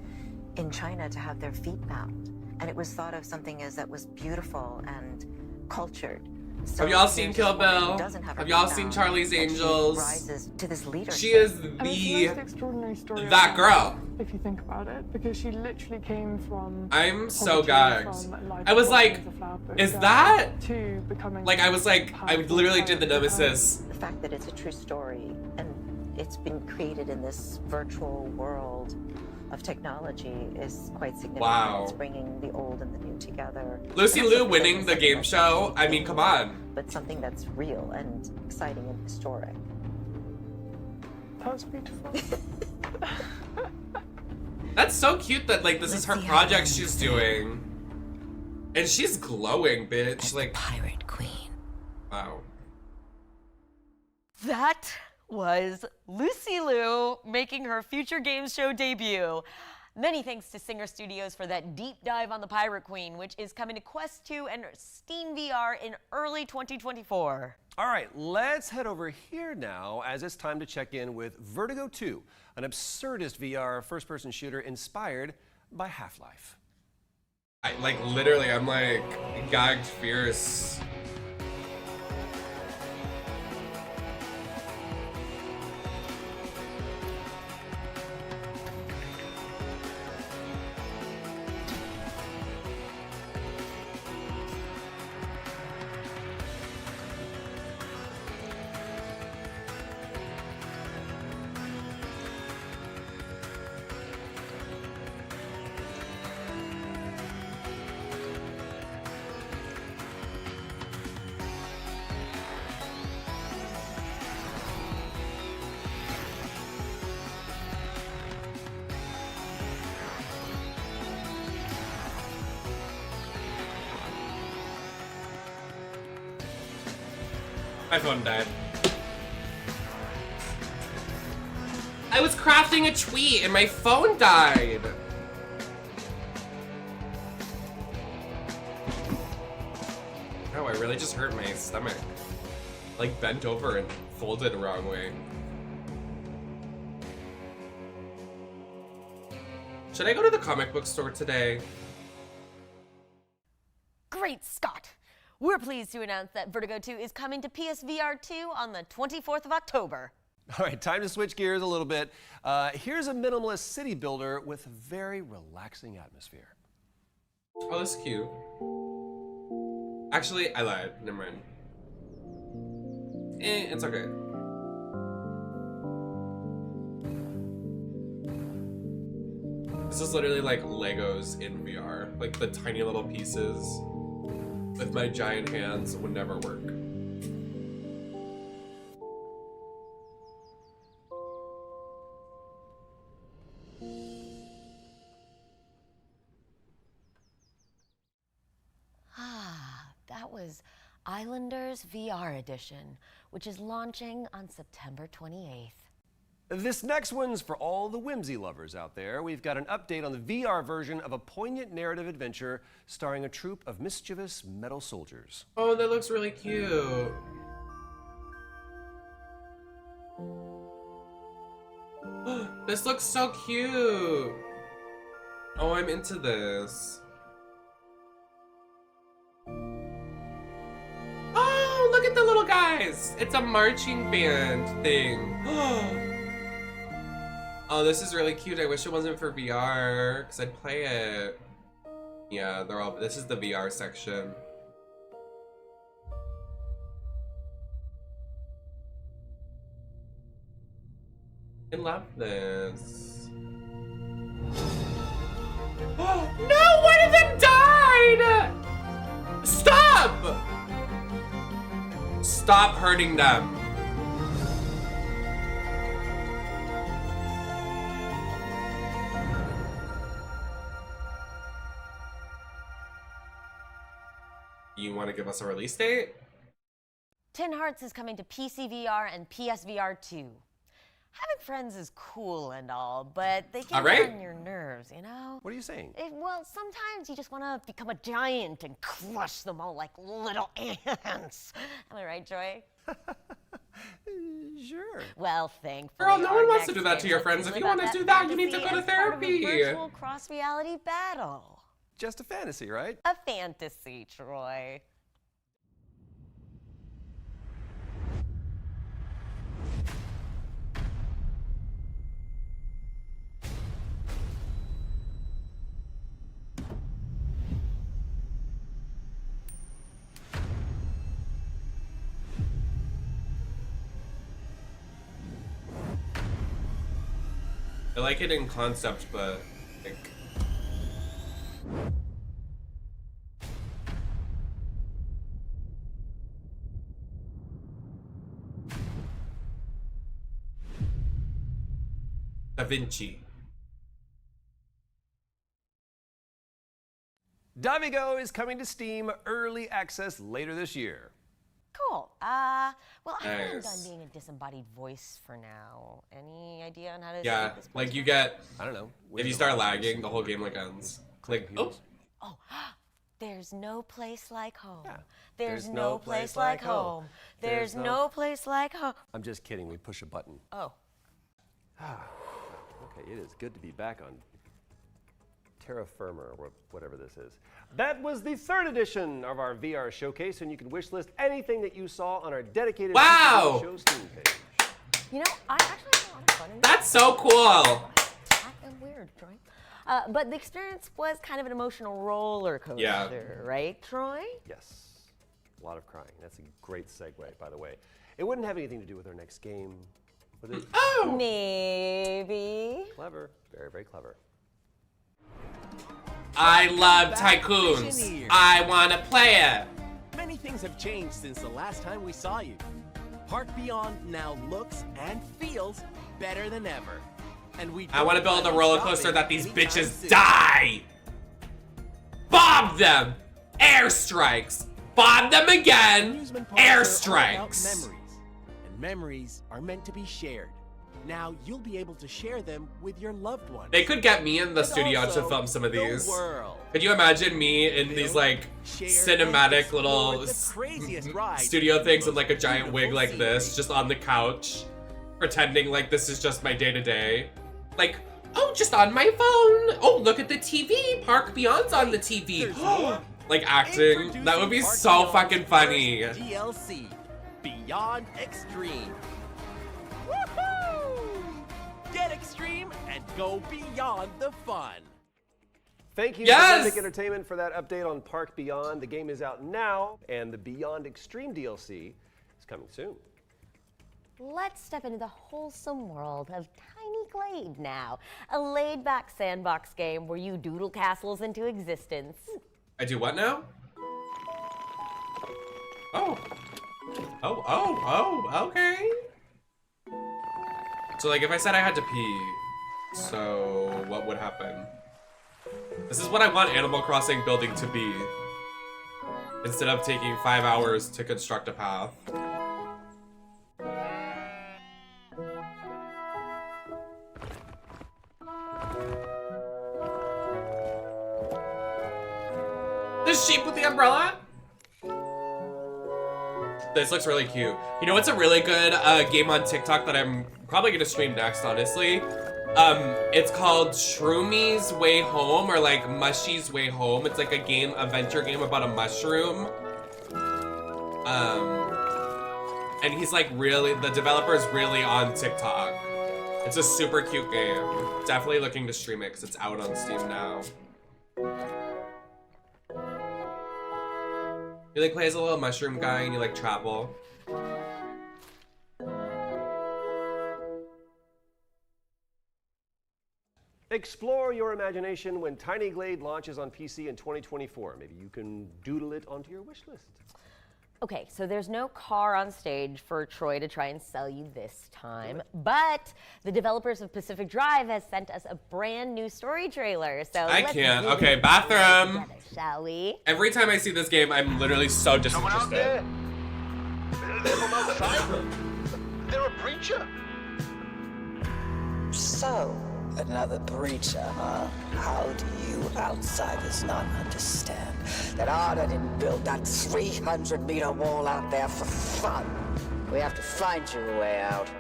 in China to have their feet bound. And it was thought of something as that was beautiful and cultured. So have y'all seen Kill Bill? Have y'all seen Charlie's Angels? Rises to this leadership. She is And it's the most extraordinary story that Um, girl. If you think about it, because she literally came from. I'm so poverty, gagged. from life I was like, as a flower book is girl that? To becoming Like, I was like, I literally did the Nemesis. The fact that it's a true story and it's been created in this virtual world of technology is quite significant. Wow. It's bringing the old and the new together. Lucy And Liu also winning something the game that's show. I mean, come on. But something that's real and exciting and historic. That was beautiful. That's so cute that, like, this is her project she's doing. And she's glowing, bitch. Like, Pirate Queen. Wow. That was Lucy Liu making her future games show debut. Many thanks to Singer Studios for that deep dive on the Pirate Queen, which is coming to Quest 2 and Steam VR in early 2024. All right, let's head over here now as it's time to check in with Vertigo 2, an absurdist VR first-person shooter inspired by Half-Life. Like, literally, I'm like, gagged fierce. My phone died. I was crafting a tweet and my phone died. Oh, I really just hurt my stomach. Like, bent over and folded the wrong way. Should I go to the comic book store today? Great Scott! We're pleased to announce that Vertigo 2 is coming to PSVR 2 on the 24th of October. All right, time to switch gears a little bit. Here's a minimalist city builder with a very relaxing atmosphere. Oh, that's cute. Actually, I lied. Never mind. It's okay. This is literally like Legos in VR. Like the tiny little pieces with my giant hands would never work. That was Islanders VR Edition, which is launching on September 28th. This next one's for all the whimsy lovers out there. We've got an update on the VR version of a poignant narrative adventure starring a troupe of mischievous metal soldiers. Oh, that looks really cute. This looks so cute. Oh, I'm into this. Oh, look at the little guys. It's a marching band thing. Oh, this is really cute. I wish it wasn't for VR, because I'd play it. Yeah, they're all, this is the VR section. I love this. No, one of them died! Stop! Stop hurting them. You want to give us a release date? Tin Hearts is coming to PC VR and PSVR 2. Having friends is cool and all, but they can get on your nerves, you know? What are you saying? Well, sometimes you just want to become a giant and crush them all like little ants. Am I right, Joy? Sure. Well, thankfully, Girl, no one wants to do that to your friends. If you want to do that, you need to go to therapy. A virtual cross-reality battle. Just a fantasy, right? A fantasy, Troy. I like it in concept, but like Da Vinci. Davigo is coming to Steam early access later this year. Cool. Well, I haven't Nice. done being a disembodied voice for now. Any idea on how to Yeah, save this like place you for? get, I don't know. if you start lagging, the whole game like ends. Like, oh, Oh, there's no place like home. Yeah. There's no place like home. There's no place like home. I'm just kidding. We push a button. Oh. Okay, it is good to be back on Terra Firma or whatever this is. That was the 3rd edition of our VR showcase, and you can wish list anything that you saw on our dedicated Wow! show Steam page. You know, I actually had a lot of fun in that's so cool. I'm weird, Troy. But the experience was kind of an emotional roller coaster, Yeah. right, Troy? Yes, a lot of crying. That's a great segue, by the way. It wouldn't have anything to do with our next game, would it? Oh! Maybe. Clever, very, very clever. I love tycoons. I want to play it. Many things have changed since the last time we saw you. Park Beyond now looks and feels better than ever. And we I want to build a roller coaster that these anytime bitches soon. die. Bomb them. Airstrikes. Bomb them again. Amusement parks are all about Airstrikes. memories. And memories are meant to be shared. Now you'll be able to share them with your loved ones. They could get me in the And studio to also film some of the these. world. Could you imagine me in these like share, cinematic and little explore the craziest rides studio in things the with like a most giant wig beautiful like this, scenery. just on the couch, pretending like this is just my day to day. Like, oh, just on my phone. Oh, look at the TV. Park Beyond's on the TV. Like acting. That would be Park so Beyond's fucking funny. first DLC, Beyond Extreme. Woohoo! Get extreme and go beyond the fun. Thank you Yes! to Olympic Entertainment for that update on Park Beyond. The game is out now, and the Beyond Extreme DLC is coming soon. Let's step into the wholesome world of Tiny Glade now, a laid-back sandbox game where you doodle castles into existence. I do what now? Oh. Oh, okay. So like if I said I had to pee, so what would happen? This is what I want Animal Crossing building to be. Instead of taking 5 hours to construct a path. The sheep with the umbrella? This looks really cute. You know what's a really good game on TikTok that I'm probably gonna stream next, honestly? It's called Shroomi's Way Home, or like Mushy's Way Home. It's like a game, adventure game about a mushroom. And he's like really, the developer's really on TikTok. It's a super cute game. Definitely looking to stream it because it's out on Steam now. You like play as a little mushroom guy and you like travel. Explore your imagination when Tiny Glade launches on PC in 2024. Maybe you can doodle it onto your wish list. Okay, so there's no car on stage for Troy to try and sell you this time, but the developers of Pacific Drive has sent us a brand new story trailer. So I can't. Okay, bathroom. Together, shall we? Every time I see this game, I'm literally so disinterested. They're from outside. They're a preacher. So, another breacher, huh? How do you outsiders not understand that Arda didn't build that 300-meter wall out there for fun? We have to find you a way out.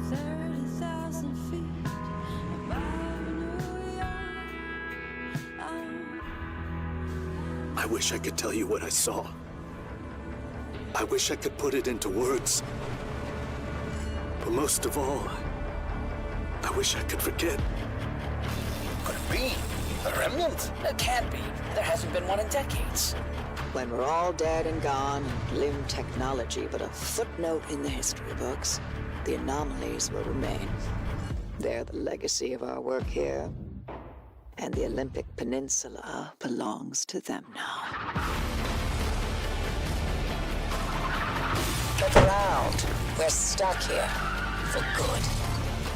30,000 feet above New York. I wish I could tell you what I saw. I wish I could put it into words. But most of all, I wish I could forget. Could it be? A remnant? It can't be. There hasn't been one in decades. When we're all dead and gone, limb technology but a footnote in the history books, the anomalies will remain. They're the legacy of our work here, and the Olympic Peninsula belongs to them now. Look around. We're stuck here. For good.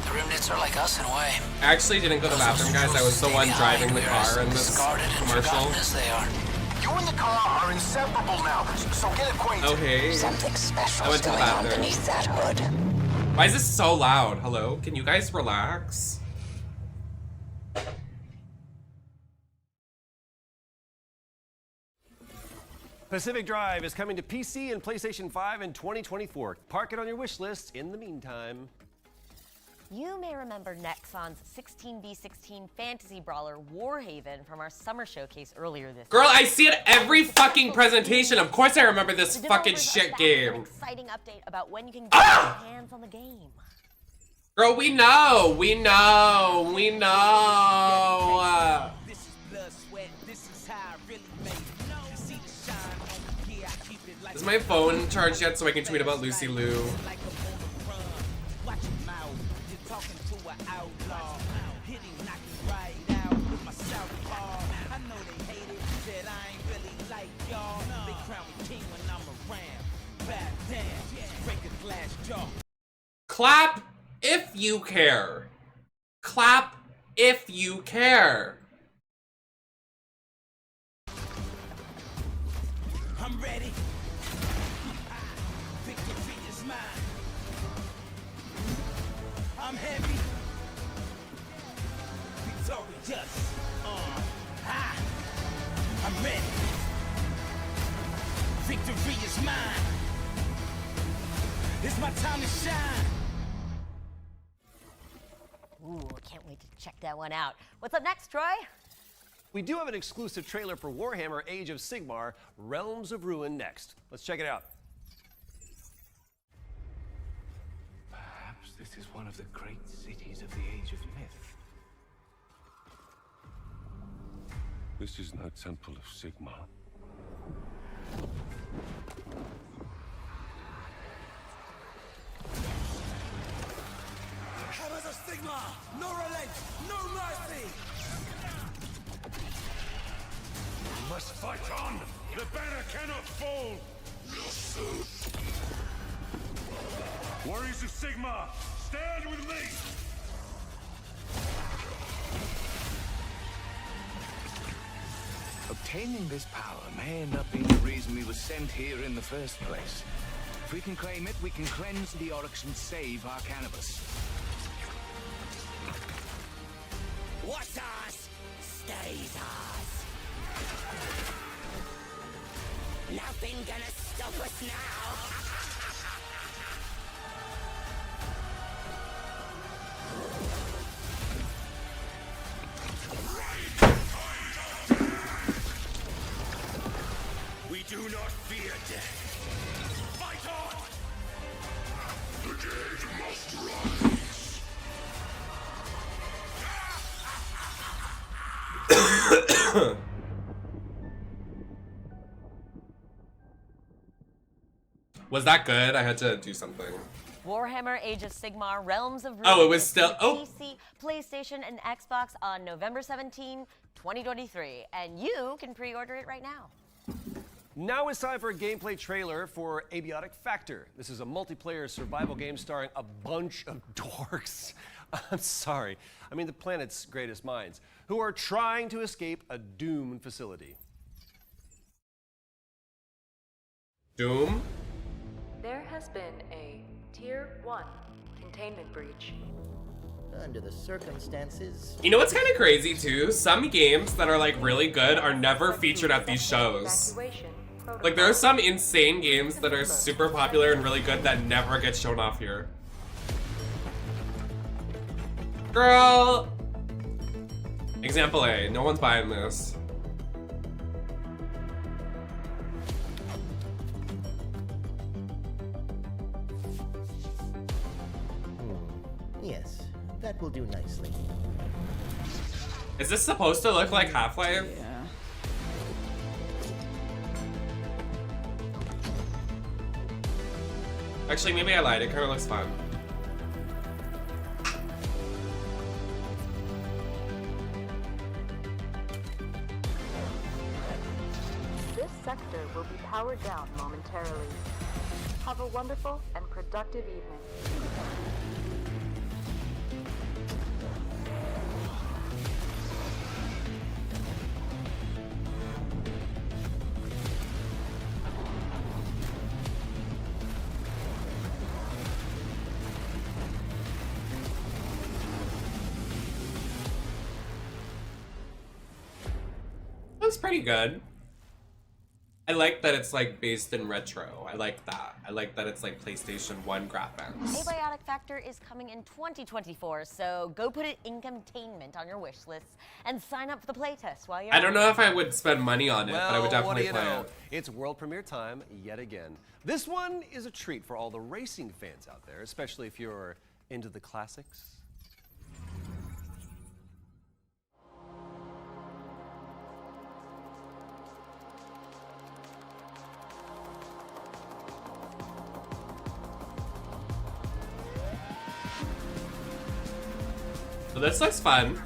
The remnants are like us in a way. I actually didn't go to the bathroom, guys. I was the one driving the car in this commercial. As they are. You and the car are inseparable now, so get acquainted. Okay. Something special I went to the bathroom. beneath that hood. Why is this so loud? Hello? Can you guys relax? Pacific Drive is coming to PC and PlayStation 5 in 2024. Park it on your wish list in the meantime. You may remember Nexon's 16v16 fantasy brawler Warhaven from our summer showcase earlier this Girl, year. I see it every fucking presentation. Of course I remember this fucking shit game. An exciting update about when you can get your hands on the game. Girl, we know. We know. We know. This is blood, sweat. This is how I really made it. You see the shine on me. Yeah, I keep it like Is my phone charged yet so I can tweet about Lucy Liu? watch your mouth. You're talking to an outlaw. Hitting, knocking right out with my southpaw. I know they hate it, that I ain't really like y'all. They crown me king when I'm around. Bad damn, break a glass jaw. Clap if you care. Clap if you care. I'm ready. Victory is mine. I'm heavy. Victorious. I'm ready. Victory is mine. It's my time to shine. Ooh, can't wait to check that one out. What's up next, Troy? We do have an exclusive trailer for Warhammer Age of Sigmar, Realms of Ruin next. Let's check it out. Perhaps this is one of the great cities of the Age of Myth. This is no temple of Sigmar. Hammers of Sigmar! No relent! No mercy! We must fight on! The banner cannot fall! Warriors of Sigmar, stand with me! Obtaining this power may end up being the reason we were sent here in the first place. If we can claim it, we can cleanse the Oryx and save our cannabis. What's ours stays ours. Nothing gonna stop us now. We do not fear death. Fight on! The dead must rise. Was that good? I had to do something. Warhammer Age of Sigmar Realms of Ruin. Oh, it was still. Oh. PC, PlayStation, and Xbox on November 17, 2023. And you can pre-order it right now. Now it's time for a gameplay trailer for Abiotic Factor. This is a multiplayer survival game starring a bunch of dorks. I'm sorry. I mean the planet's greatest minds, who are trying to escape a doomed facility. Doom? There has been a Tier 1 containment breach. Under the circumstances... You know what's kind of crazy too? Some games that are like really good are never featured at these shows. Like there are some insane games that are super popular and really good that never get shown off here. Girl! Example A, no one's buying this. Yes, that will do nicely. Is this supposed to look like Half-Life? Yeah. Actually, maybe I lied. It kind of looks fun. This sector will be powered down momentarily. Have a wonderful and productive evening. Looks pretty good. I like that it's like based in retro. I like that. I like that it's like PlayStation 1 graphics. Abiotic Factor is coming in 2024, so go put it in containment on your wish lists and sign up for the playtest while you're I don't know if I would spend money on it, but I would definitely play it. It's world premiere time yet again. This one is a treat for all the racing fans out there, especially if you're into the classics. So this looks fun.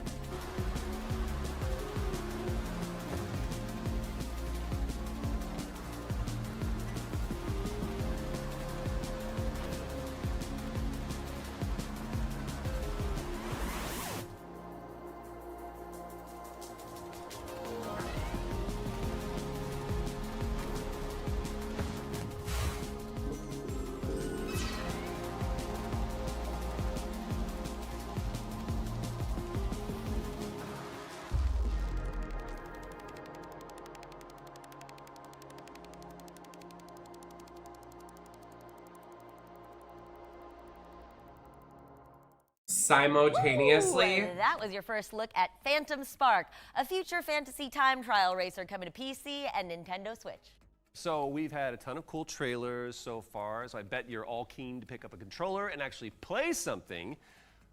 Simultaneously. Ooh, that was your first look at Phantom Spark, a future fantasy time trial racer coming to PC and Nintendo Switch. So we've had a ton of cool trailers so far, so I bet you're all keen to pick up a controller and actually play something.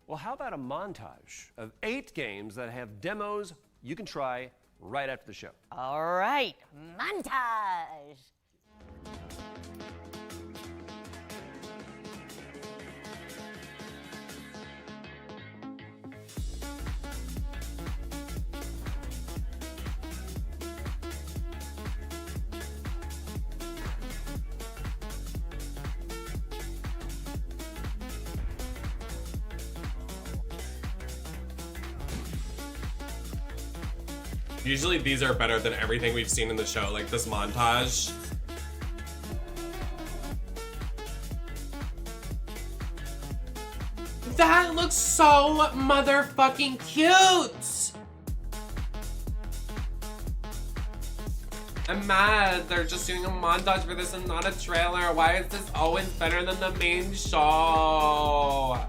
Well, how about a montage of 8 games that have demos you can try right after the show. All right, montage. Usually these are better than everything we've seen in the show, like this montage. That looks so motherfucking cute! I'm mad they're just doing a montage for this and not a trailer. Why is this always better than the main show?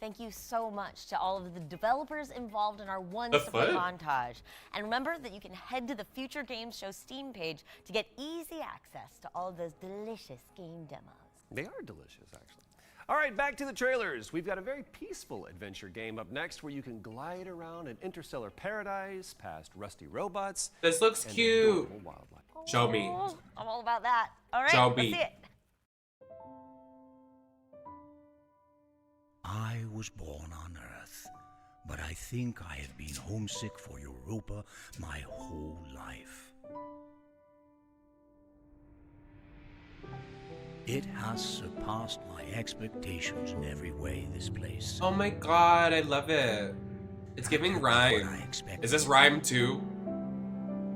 Thank you so much to all of the developers involved in our One Support montage. And remember that you can head to the Future Games Show Steam page to get easy access to all of those delicious game demos. They are delicious, actually. All right, back to the trailers. We've got a very peaceful adventure game up next where you can glide around an interstellar paradise past rusty robots. This looks cute. Wildlife. Show me. I'm all about that. All right, Show let's me. see it. I was born on Earth, but I think I have been homesick for Europa my whole life. It has surpassed my expectations in every way, this place. Oh my god, I love it. It's giving Rhyme. Is this Rhyme too?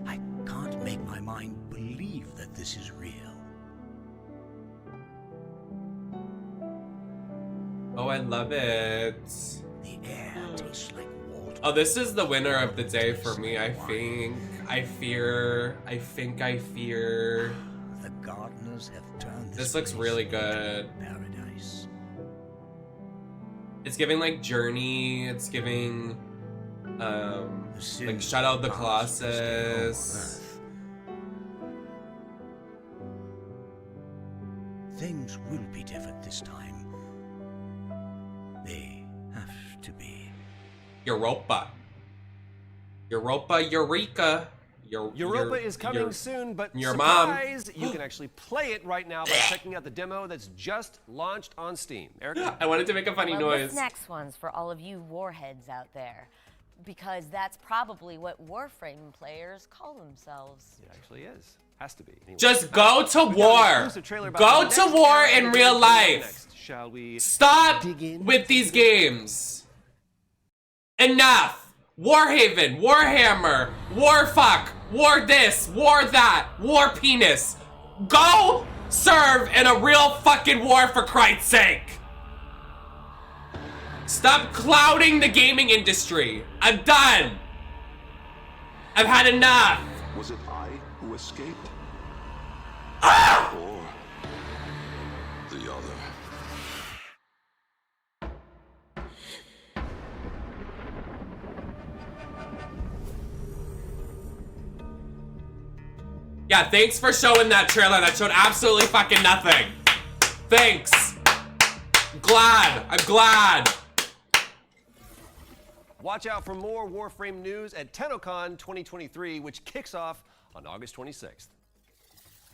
I can't make my mind believe that this is real. Oh, I love it. The air tastes like water. Oh, this is the winner of the day for me, I think. I fear. The gardeners have turned This looks really good. Paradise. It's giving like Journey. It's giving like Shadow of the Colossus. Things will be different this time. They have to be. Europa, Eureka. Europa is coming soon, but your surprise, you can actually play it right now by checking out the demo that's just launched on Steam. Erica? I wanted to make a funny noise. This next one's for all of you warheads out there, because that's probably what Warframe players call themselves. It actually is. Has to be. Anyway. Just go to war. Go to war in real life. Shall we stop with these games? Enough. Warhaven, Warhammer, Warfuck, War this, War that, War penis. Go serve in a real fucking war for Christ's sake. Stop clouding the gaming industry. I'm done. I've had enough. Was it I who escaped? Ah! Or the other? Yeah, thanks for showing that trailer. That showed absolutely fucking nothing. Thanks. I'm glad. Watch out for more Warframe news at TennoCon 2023, which kicks off on August 26th.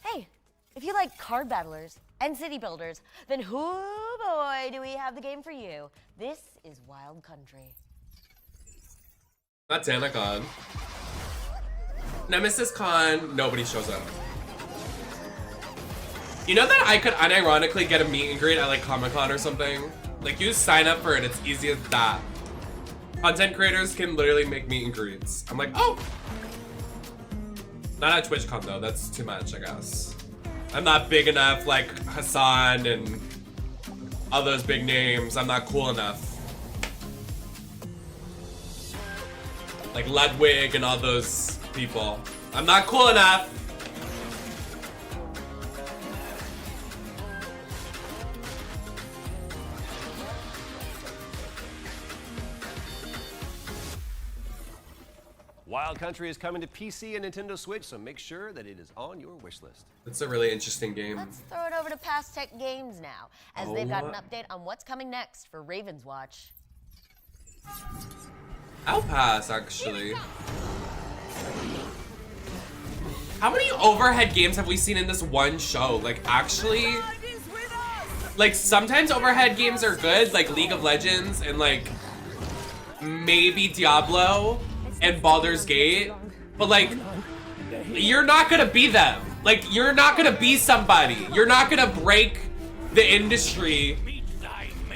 Hey, if you like card battlers and city builders, then hoo boy do we have the game for you. This is Wild Country. Not TennoCon. NemesisCon, nobody shows up. You know that I could unironically get a meet and greet at like Comic-Con or something? Like, you just sign up for it, it's easy as that. Content creators can literally make meet and greets. I'm like, oh! Not at TwitchCon though, that's too much, I guess. I'm not big enough like Hassan and all those big names. I'm not cool enough. Like Ludwig and all those people. I'm not cool enough. Wild Country is coming to PC and Nintendo Switch, so make sure that it is on your wish list. It's a really interesting game. Let's throw it over to Past Tech Games now, as they've got an update on what's coming next for Raven's Watch. I'll pass, actually. How many overhead games have we seen in this one show? Like, actually, like, sometimes overhead games are good, like League of Legends and, like, maybe Diablo and Baldur's Gate, but, like, you're not gonna be them. Like, you're not gonna be somebody. You're not gonna break the industry.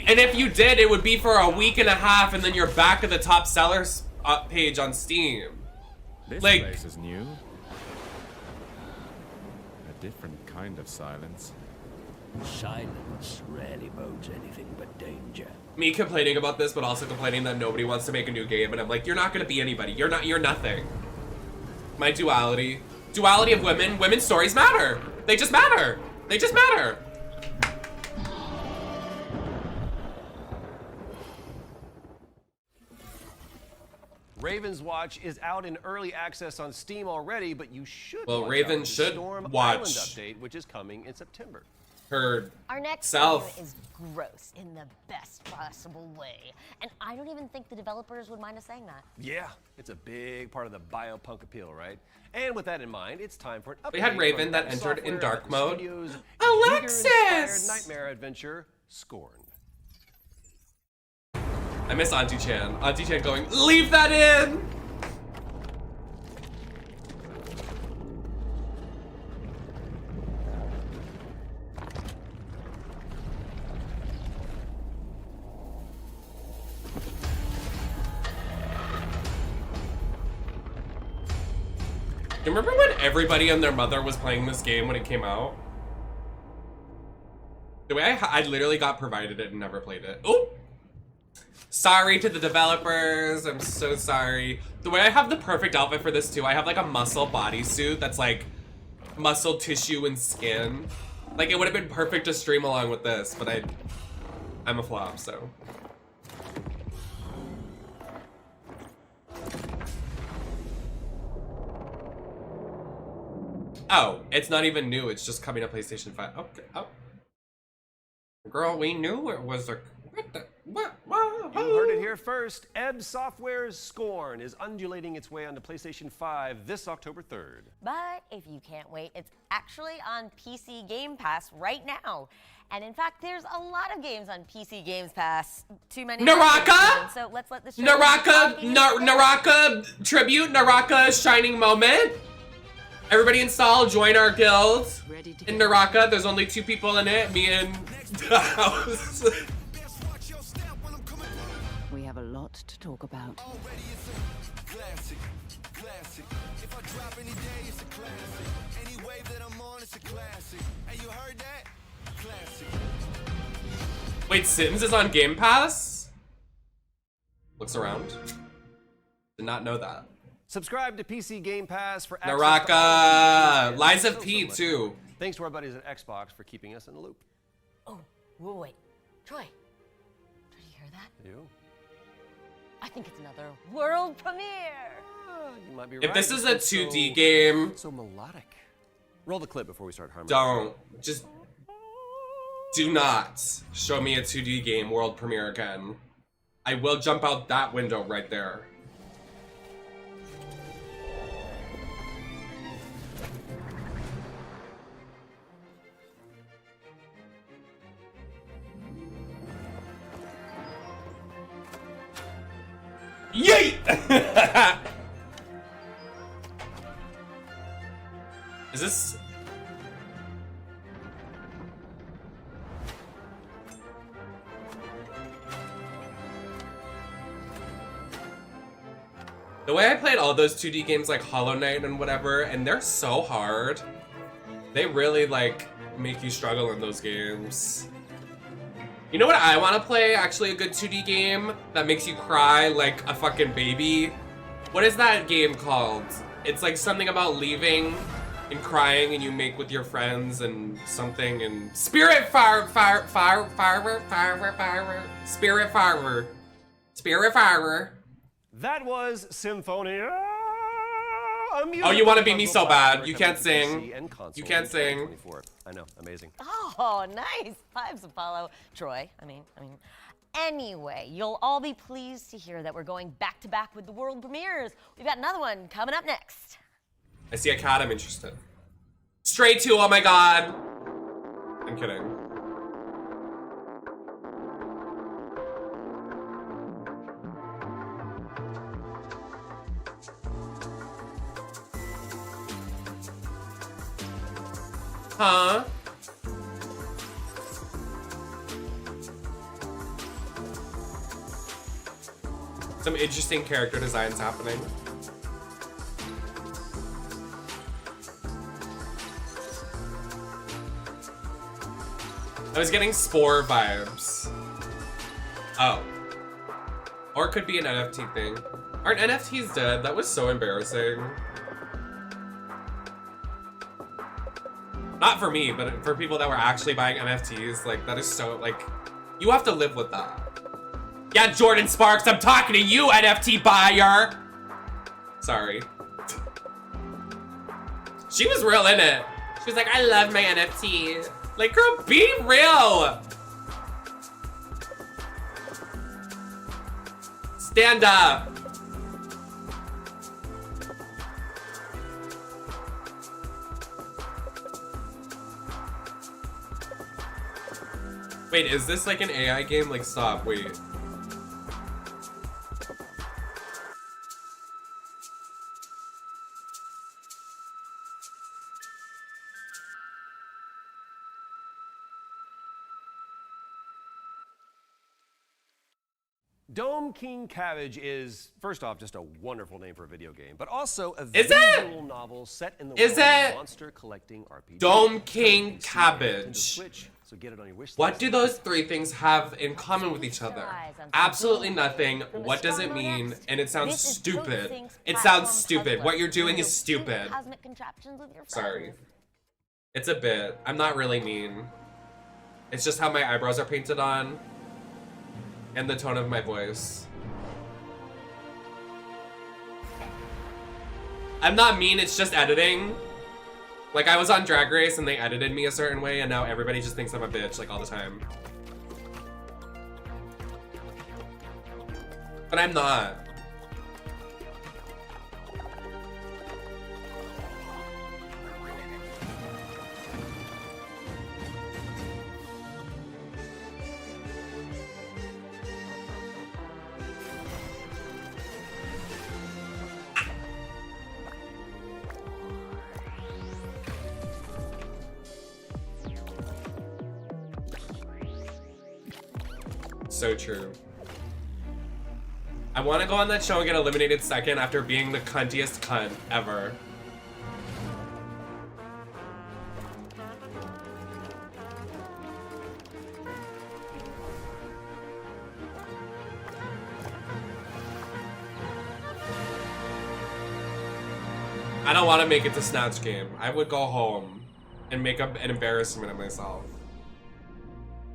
And if you did, it would be for a week and a half, and then you're back at the top sellers page on Steam. This like, place is new. A different kind of silence. Silence rarely bodes anything but danger. Me complaining about this, but also complaining that nobody wants to make a new game, and I'm like, you're not gonna be anybody. You're nothing. My duality. Duality of women. Women's stories matter. They just matter. They just matter. Raven's Watch is out in early access on Steam already, but you should Well, watch Raven out for the should Storm watch Island update, which is coming in September. Her Our next self. game is gross in the best possible way, and I don't even think the developers would mind us saying that. Yeah, it's a big part of the biopunk appeal, right? And with that in mind, it's time for an update. We had Raven from that Epic entered in Software dark about the mode. studio's Alexis! Uyghur-inspired nightmare adventure, Scorn. I miss Auntie Chan. Auntie Chan going, leave that in! Do you remember when everybody and their mother was playing this game when it came out? The way I literally got provided it and never played it. Oh! Sorry to the developers, I'm so sorry. The way I have the perfect outfit for this too, I have like a muscle bodysuit that's like muscle tissue and skin. Like it would have been perfect to stream along with this, but I'm a flop, so. Oh, it's not even new, it's just coming to PlayStation 5. Okay, oh. Girl, we knew it was a... What? You heard it here first. Ebb Software's Scorn is undulating its way onto PlayStation 5 this October 3rd. But if you can't wait, it's actually on PC Game Pass right now. And in fact, there's a lot of games on PC Games Pass. Too many. Naraka! So let's let the show Naraka tribute, Naraka shining moment. Everybody install, join our guild. In Naraka, there's only 2 people in it, me and House. We have a lot to talk about. Classic, classic. If I drop any day, it's a classic. Any wave that I'm on, it's a classic. And you heard that? Classic. Wait, Sims is on Game Pass? Looks around. Did not know that. Subscribe to PC Game Pass for access Naraka! to Lies of P too. Thanks to our buddies at Xbox for keeping us in the loop. Oh, wait. Troy, did you hear that? You? I think it's another world premiere. You might be If right. this is a It's 2D game... So melodic. Roll the clip before we start harmonizing. Don't. Just... Do not show me a 2D game world premiere again. I will jump out that window right there. Yeet! Is this... The way I played all those 2D games like Hollow Knight and whatever, and they're so hard. They really like make you struggle in those games. You know what I want to play? Actually a good 2D game that makes you cry like a fucking baby. What is that game called? It's like something about leaving and crying and you make with your friends and something and... Spirit Firework. That was Symphonia music Oh, you want to from beat me Puzzle so Platform bad. You coming can't to sing. PC and console You can't in sing. 2024. I know, amazing. Oh, nice. Vibes, Apollo. Troy, I mean. Anyway, you'll all be pleased to hear that we're going back to back with the world premieres. We've got another one coming up next. I see a cat, I'm interested. Stray 2, oh my god. I'm kidding. Huh? Some interesting character designs happening. I was getting Spore vibes. Oh. Or it could be an NFT thing. Aren't NFTs dead? That was so embarrassing. Not for me, but for people that were actually buying NFTs. Like, that is so, like, you have to live with that. Yeah, Jordan Sparks, I'm talking to you, NFT buyer! Sorry. She was real in it. She was like, I love my NFT. Like, girl, be real! Stand up! Wait, is this like an AI game? Like, stop, wait. Dome King Cabbage is, first off, just a wonderful name for a video game, but also a Is visual novel set in the world of monster collecting RPG. Dome King Cabbage. So get it on your wish list. What do those three things have in common with each other? Absolutely nothing. What does it mean? And it sounds stupid. It sounds stupid. What you're doing is stupid. Sorry. It's a bit. I'm not really mean. It's just how my eyebrows are painted on. And the tone of my voice. I'm not mean, it's just editing. Like, I was on Drag Race and they edited me a certain way and now everybody just thinks I'm a bitch, like, all the time. But I'm not. So true. I want to go on that show and get eliminated second after being the cuntiest cunt ever. I don't want to make it to Snatch Game. I would go home and make up an embarrassment of myself.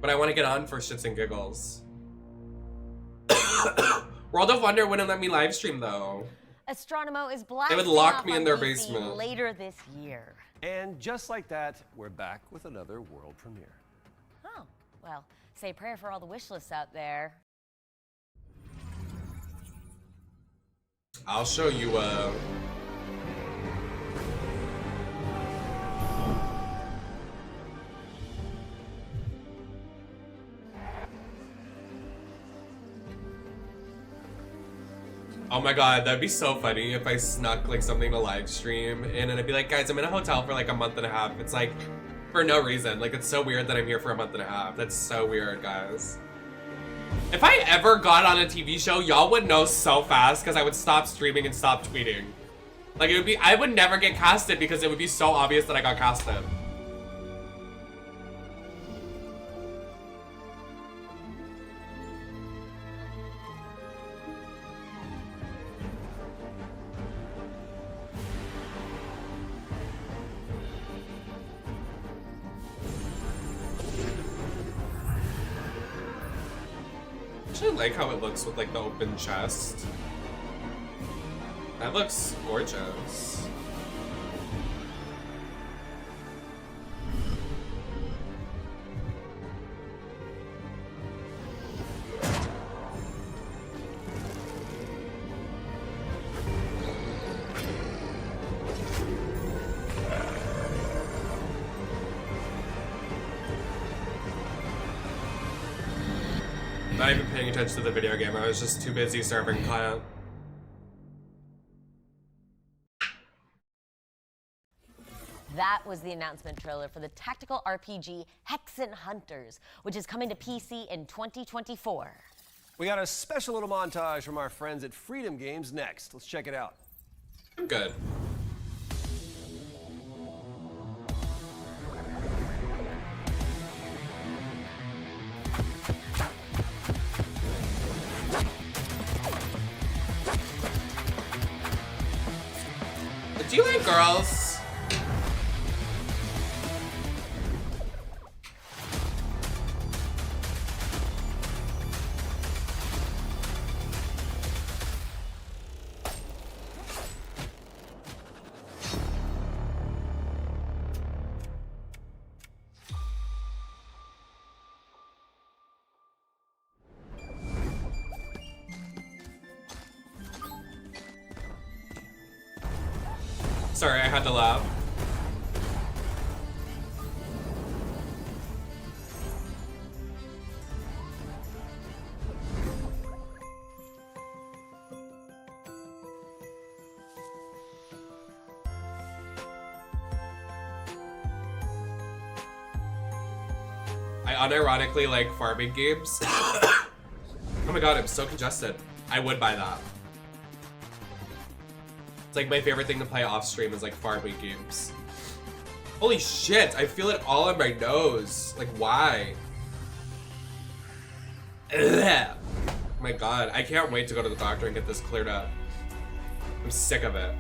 But I want to get on for shits and giggles. World of Wonder wouldn't let me live stream though. Astronomo is They blasting would lock off me on in their PC basement. later this year. And just like that, we're back with another world premiere. Oh, well, say a prayer for all the wish lists out there. I'll show you Oh my god, that'd be so funny if I snuck like something to live stream and then I'd be like, guys, I'm in a hotel for like a month and a half. It's like, for no reason. Like, it's so weird that I'm here for a month and a half. That's so weird, guys. If I ever got on a TV show, y'all would know so fast because I would stop streaming and stop tweeting. Like, it would be, I would never get casted because it would be so obvious that I got casted. I actually like how it looks with like the open chest. That looks gorgeous. Not even paying attention to the video game, I was just too busy serving client. That was the announcement trailer for the tactical RPG Hexen Hunters, which is coming to PC in 2024. We got a special little montage from our friends at Freedom Games next. Let's check it out. I'm good. Do you like girls? Sorry, I had to laugh. I unironically like farming games. Oh my god, I'm so congested. I would buy that. It's like my favorite thing to play off stream is like farming games. Holy shit, I feel it all in my nose. Like, why? Ugh. Oh my god, I can't wait to go to the doctor and get this cleared up. I'm sick of it.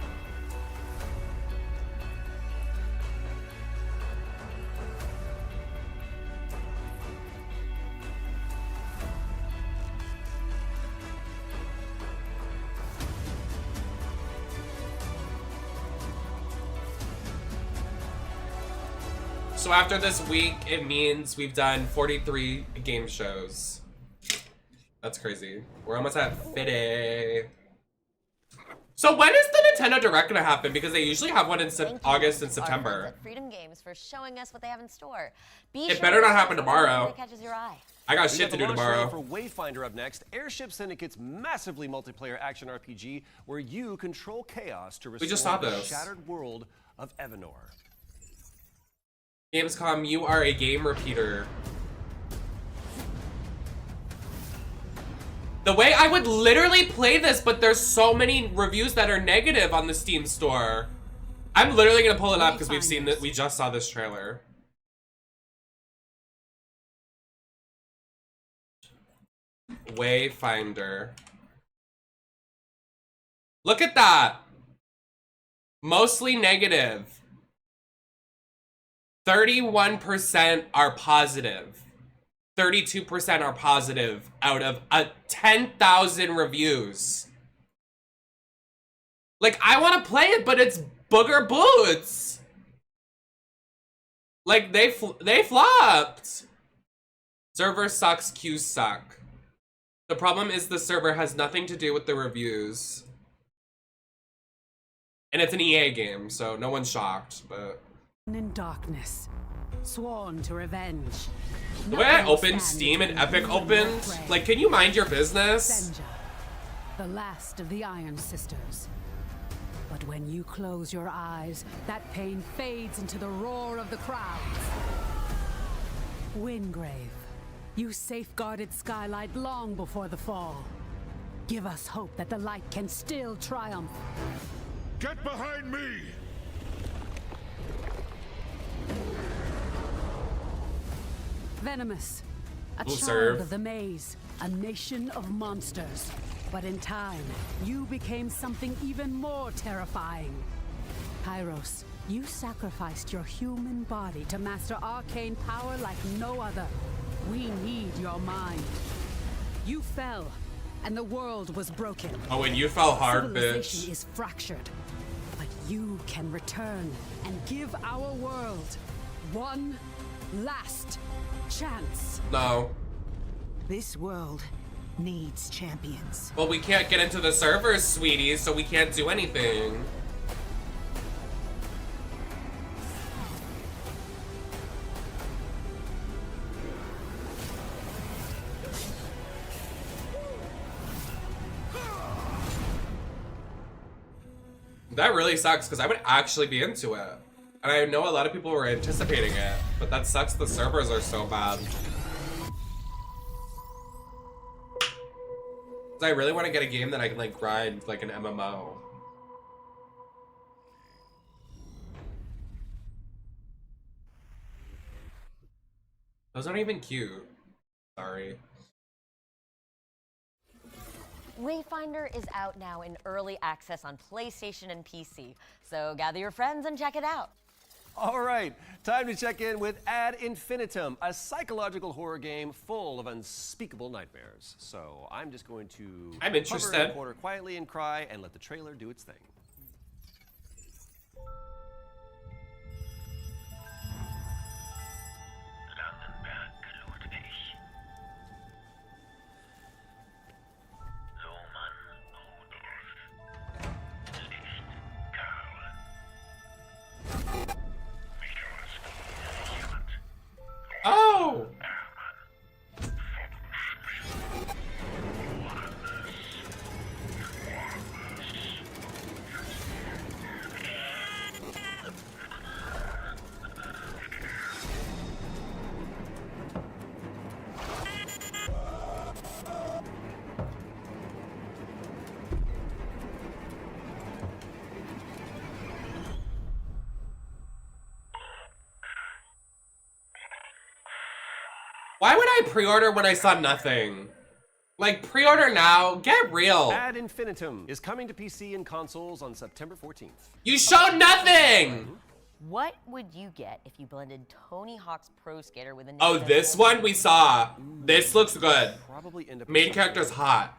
So after this week, it means we've done 43 game shows. That's crazy. We're almost at 50. So when is the Nintendo Direct gonna happen? Because they usually have one in August and September. At Freedom Games for showing us what they have in store. It better not happen tomorrow. Catches your eye. I got shit to do tomorrow. For Wayfinder up next, Airship Syndicate's massively multiplayer action RPG where you control chaos to restore the shattered world of Evanor. Gamescom, you are a game repeater. The way I would literally play this, but there's so many reviews that are negative on the Steam store. I'm literally gonna pull it up because we've seen that. We just saw this trailer. Wayfinder. Look at that. Mostly negative. 31% are positive. 32% are positive out of 10,000 reviews. Like, I want to play it, but it's booger boots. Like, they flopped. Server sucks, queues suck. The problem is the server has nothing to do with the reviews. And it's an EA game, so no one's shocked, but... In darkness, sworn to revenge. The way I opened Steam and Epic opened, like, can you mind your business? Senja, the last of the Iron Sisters. But when you close your eyes, that pain fades into the roar of the crowds. Wingrave, you safeguarded Skylight long before the fall. Give us hope that the light can still triumph. Get behind me! Venomous, a We'll child serve. of the maze, a nation of monsters. But in time, you became something even more terrifying. Kairos, you sacrificed your human body to master arcane power like no other. We need your mind. You fell, and the world was broken. Oh, and you fell hard, Civilization bitch. is fractured, but you can return and give our world one last chance. No. This world needs champions. Well, we can't get into the servers, sweetie, so we can't do anything. That really sucks, because I would actually be into it. And I know a lot of people were anticipating it, but that sucks the servers are so bad. I really want to get a game that I can like grind like an MMO. Those aren't even cute. Sorry. Wayfinder is out now in early access on PlayStation and PC, so gather your friends and check it out. All right, time to check in with Ad Infinitum, a psychological horror game full of unspeakable nightmares. So I'm just going to I'm interested. hover in the corner quietly and cry and let the trailer do its thing. Oh! Why would I pre-order when I saw nothing? Like, pre-order now, get real. Ad Infinitum is coming to PC and consoles on September 14th. You showed nothing! What would you get if you blended Tony Hawk's Pro Skater with a Oh, this one we saw. This looks good. Probably end up Main character's hot.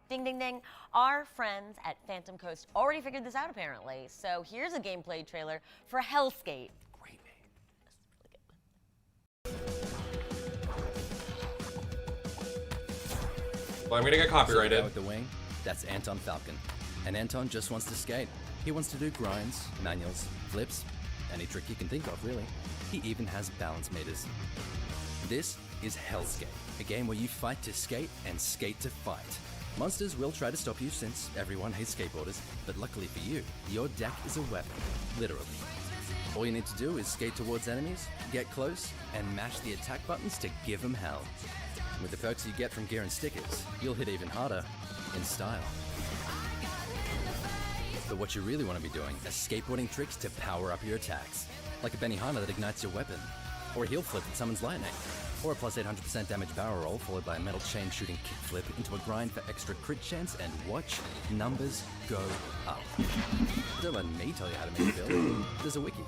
Ding, ding, ding. Our friends at Phantom Coast already figured this out, apparently. So here's a gameplay trailer for Helskate. Great name. Well, I'm gonna get copyrighted. With the wing, that's Anton Falcon. And Anton just wants to skate. He wants to do grinds, manuals, flips, any trick you can think of, really. He even has balance meters. This is Helskate, a game where you fight to skate and skate to fight. Monsters will try to stop you since everyone hates skateboarders, but luckily for you, your deck is a weapon, literally. All you need to do is skate towards enemies, get close, and mash the attack buttons to give them hell. With the perks you get from gear and stickers, you'll hit even harder, in style. But what you really want to be doing is skateboarding tricks to power up your attacks, like a Benihana that ignites your weapon, or a heel flip that summons lightning, or a plus 800% damage barrel roll followed by a metal chain shooting kickflip into a grind for extra crit chance, and watch numbers go up. Don't let me tell you how to make a build. There's a wiki.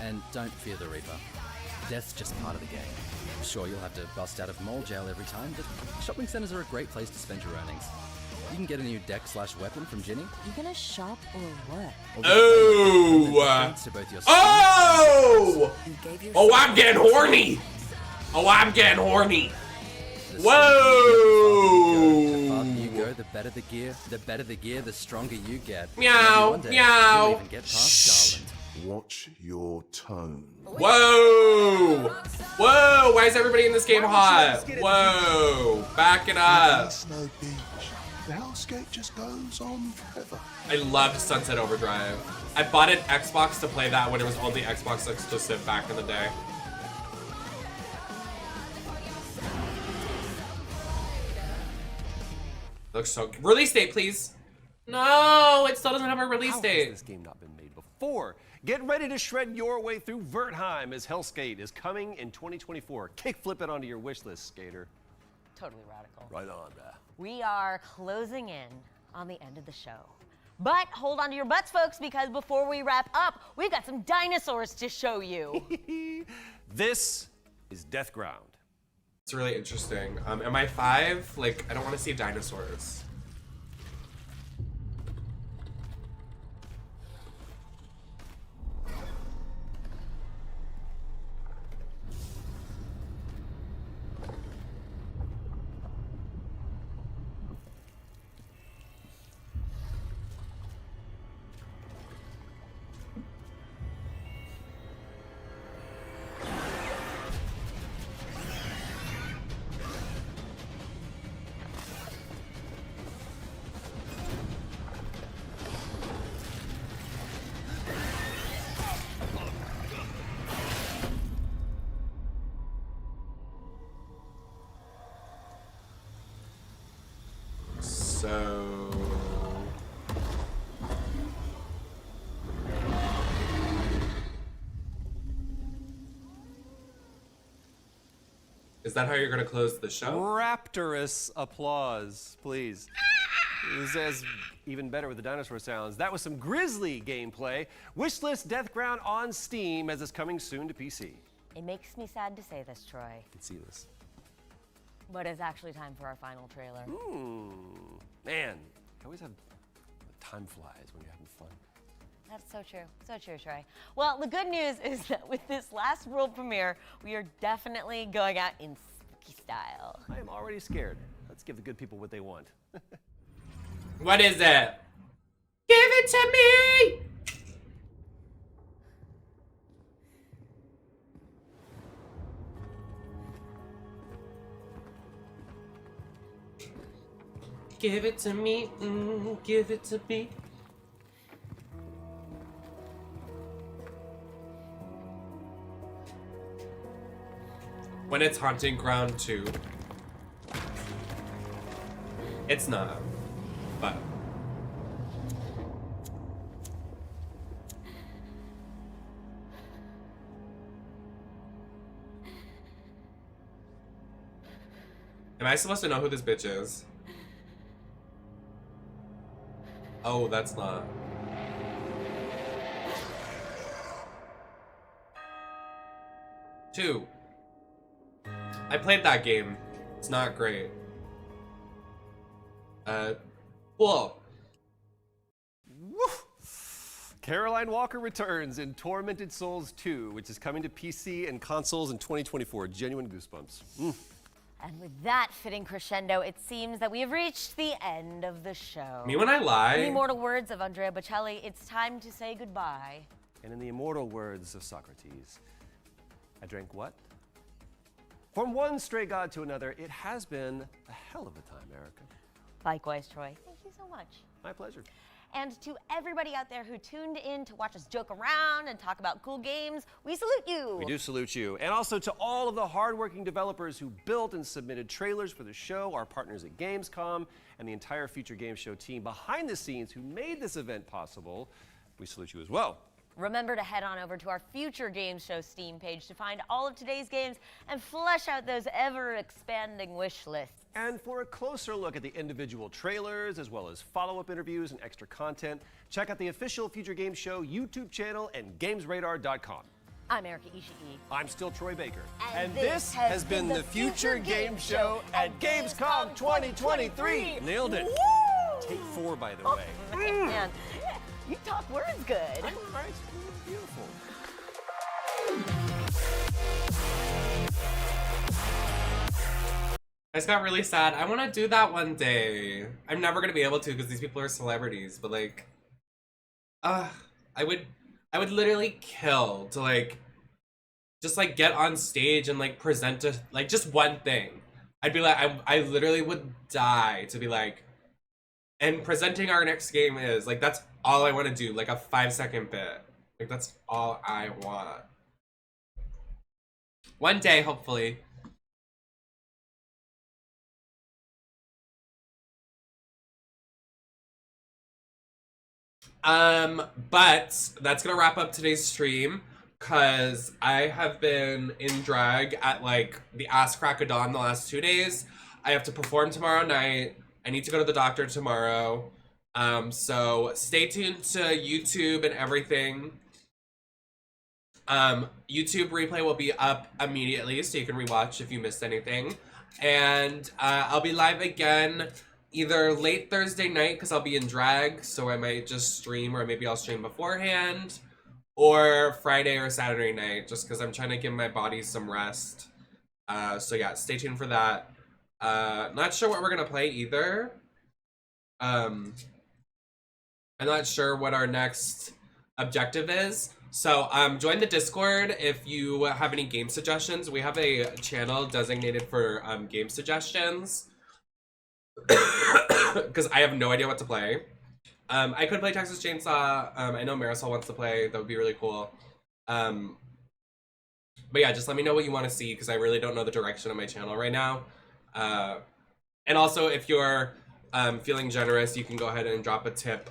And don't fear the Reaper. Death's just part of the game. Sure, you'll have to bust out of mall jail every time, but shopping centers are a great place to spend your earnings. You can get a new deck/weapon from Ginny. You gonna shop or what? Oh! Oh! Oh, I'm getting horny! Oh, I'm getting horny! Whoa! The farther you go, the better the gear. The better the gear, the stronger you get. Meow, One day, meow. You'll even get past Garland. Watch your tone. Whoa! Whoa! Why is everybody in this game hot? Whoa! Back it up. Snow Beach. The Helskate just goes on forever. I loved Sunset Overdrive. I bought an Xbox to play that when it was only Xbox exclusive back in the day. Looks so good. Release date, please. No, it still doesn't have a release date. How has this game not been made before? Get ready to shred your way through Wertheim as Helskate is coming in 2024. Kickflip it onto your wish list, skater. Totally radical. Right on, bruh. We are closing in on the end of the show. But hold on to your butts, folks, because before we wrap up, we've got some dinosaurs to show you. This is Deathground. It's really interesting. Am I 5? Like, I don't want to see dinosaurs. So... Is that how you're gonna close the show? Rapturous applause, please. This is even better with the dinosaur sounds. That was some Grizzly gameplay. Wishlist Deathground on Steam as it's coming soon to PC. It makes me sad to say this, Troy, I can see this. but it's actually time for our final trailer. Man, you always have time flies when you're having fun. That's so true. So true, Troy. Well, the good news is that with this last world premiere, we are definitely going out in spooky style. I am already scared. Let's give the good people what they want. What is it? Give it to me! Give it to me, give it to me. When it's Haunting Ground 2, it's not, but. Am I supposed to know who this bitch is? Oh, that's not. Two. I played that game. It's not great. Cool. Caroline Walker returns in Tormented Souls 2, which is coming to PC and consoles in 2024. Genuine goosebumps. And with that fitting crescendo, it seems that we have reached the end of the show. Me when I lie. In the immortal words of Andrea Bocelli, it's time to say goodbye. And in the immortal words of Socrates, I drank what? From one stray god to another, it has been a hell of a time, Erica. Likewise, Troy. Thank you so much. My pleasure. And to everybody out there who tuned in to watch us joke around and talk about cool games, we salute you. We do salute you. And also to all of the hardworking developers who built and submitted trailers for the show, our partners at Gamescom, and the entire Future Game Show team behind the scenes who made this event possible. We salute you as well. Remember to head on over to our Future Game Show Steam page to find all of today's games and flesh out those ever-expanding wish lists. And for a closer look at the individual trailers, as well as follow-up interviews and extra content, check out the official Future Game Show YouTube channel and GamesRadar.com. I'm Erica Ishii. I'm still Troy Baker. And this has been the Future Game Show at Gamescom 2023. Nailed it. Woo! Take 4, by the way. Man, you talk words good. I know, right? It's beautiful. I just got really sad. I want to do that one day. I'm never gonna be able to because these people are celebrities. But like, I would literally kill to like, just like get on stage and like present a like just one thing. I'd be like, I literally would die to be like, and presenting our next game is like that's all I want to do. Like a 5-second bit. Like that's all I want. One day, hopefully. But that's gonna wrap up today's stream because I have been in drag at like the ass crack of dawn the last 2 days. I have to perform tomorrow night. I need to go to the doctor tomorrow. So stay tuned to YouTube and everything. YouTube replay will be up immediately, so you can rewatch if you missed anything. And I'll be live again either late Thursday night, because I'll be in drag, so I might just stream, or maybe I'll stream beforehand, or Friday or Saturday night, just because I'm trying to give my body some rest. So yeah, stay tuned for that. Not sure what we're gonna play either. I'm not sure what our next objective is. So join the Discord if you have any game suggestions. We have a channel designated for game suggestions. Because I have no idea what to play. I could play Texas Chainsaw. I know Marisol wants to play. That would be really cool. But yeah, just let me know what you want to see, because I really don't know the direction of my channel right now. And also, if you're feeling generous, you can go ahead and drop a tip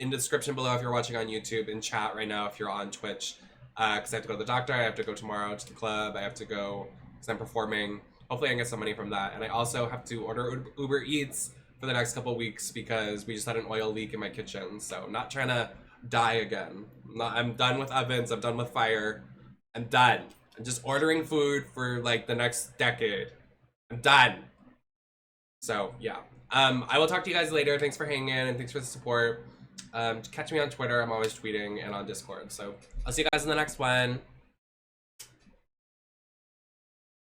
in the description below if you're watching on YouTube, in chat right now if you're on Twitch. Because I have to go to the doctor, I have to go tomorrow to the club, I have to go because I'm performing. Hopefully I can get some money from that. And I also have to order Uber Eats for the next couple weeks because we just had an oil leak in my kitchen. So I'm not trying to die again. I'm done with ovens, I'm done with fire. I'm done. I'm just ordering food for like the next decade. I'm done. So yeah. I will talk to you guys later. Thanks for hanging in and thanks for the support. Catch me on Twitter. I'm always tweeting, and on Discord. So I'll see you guys in the next one.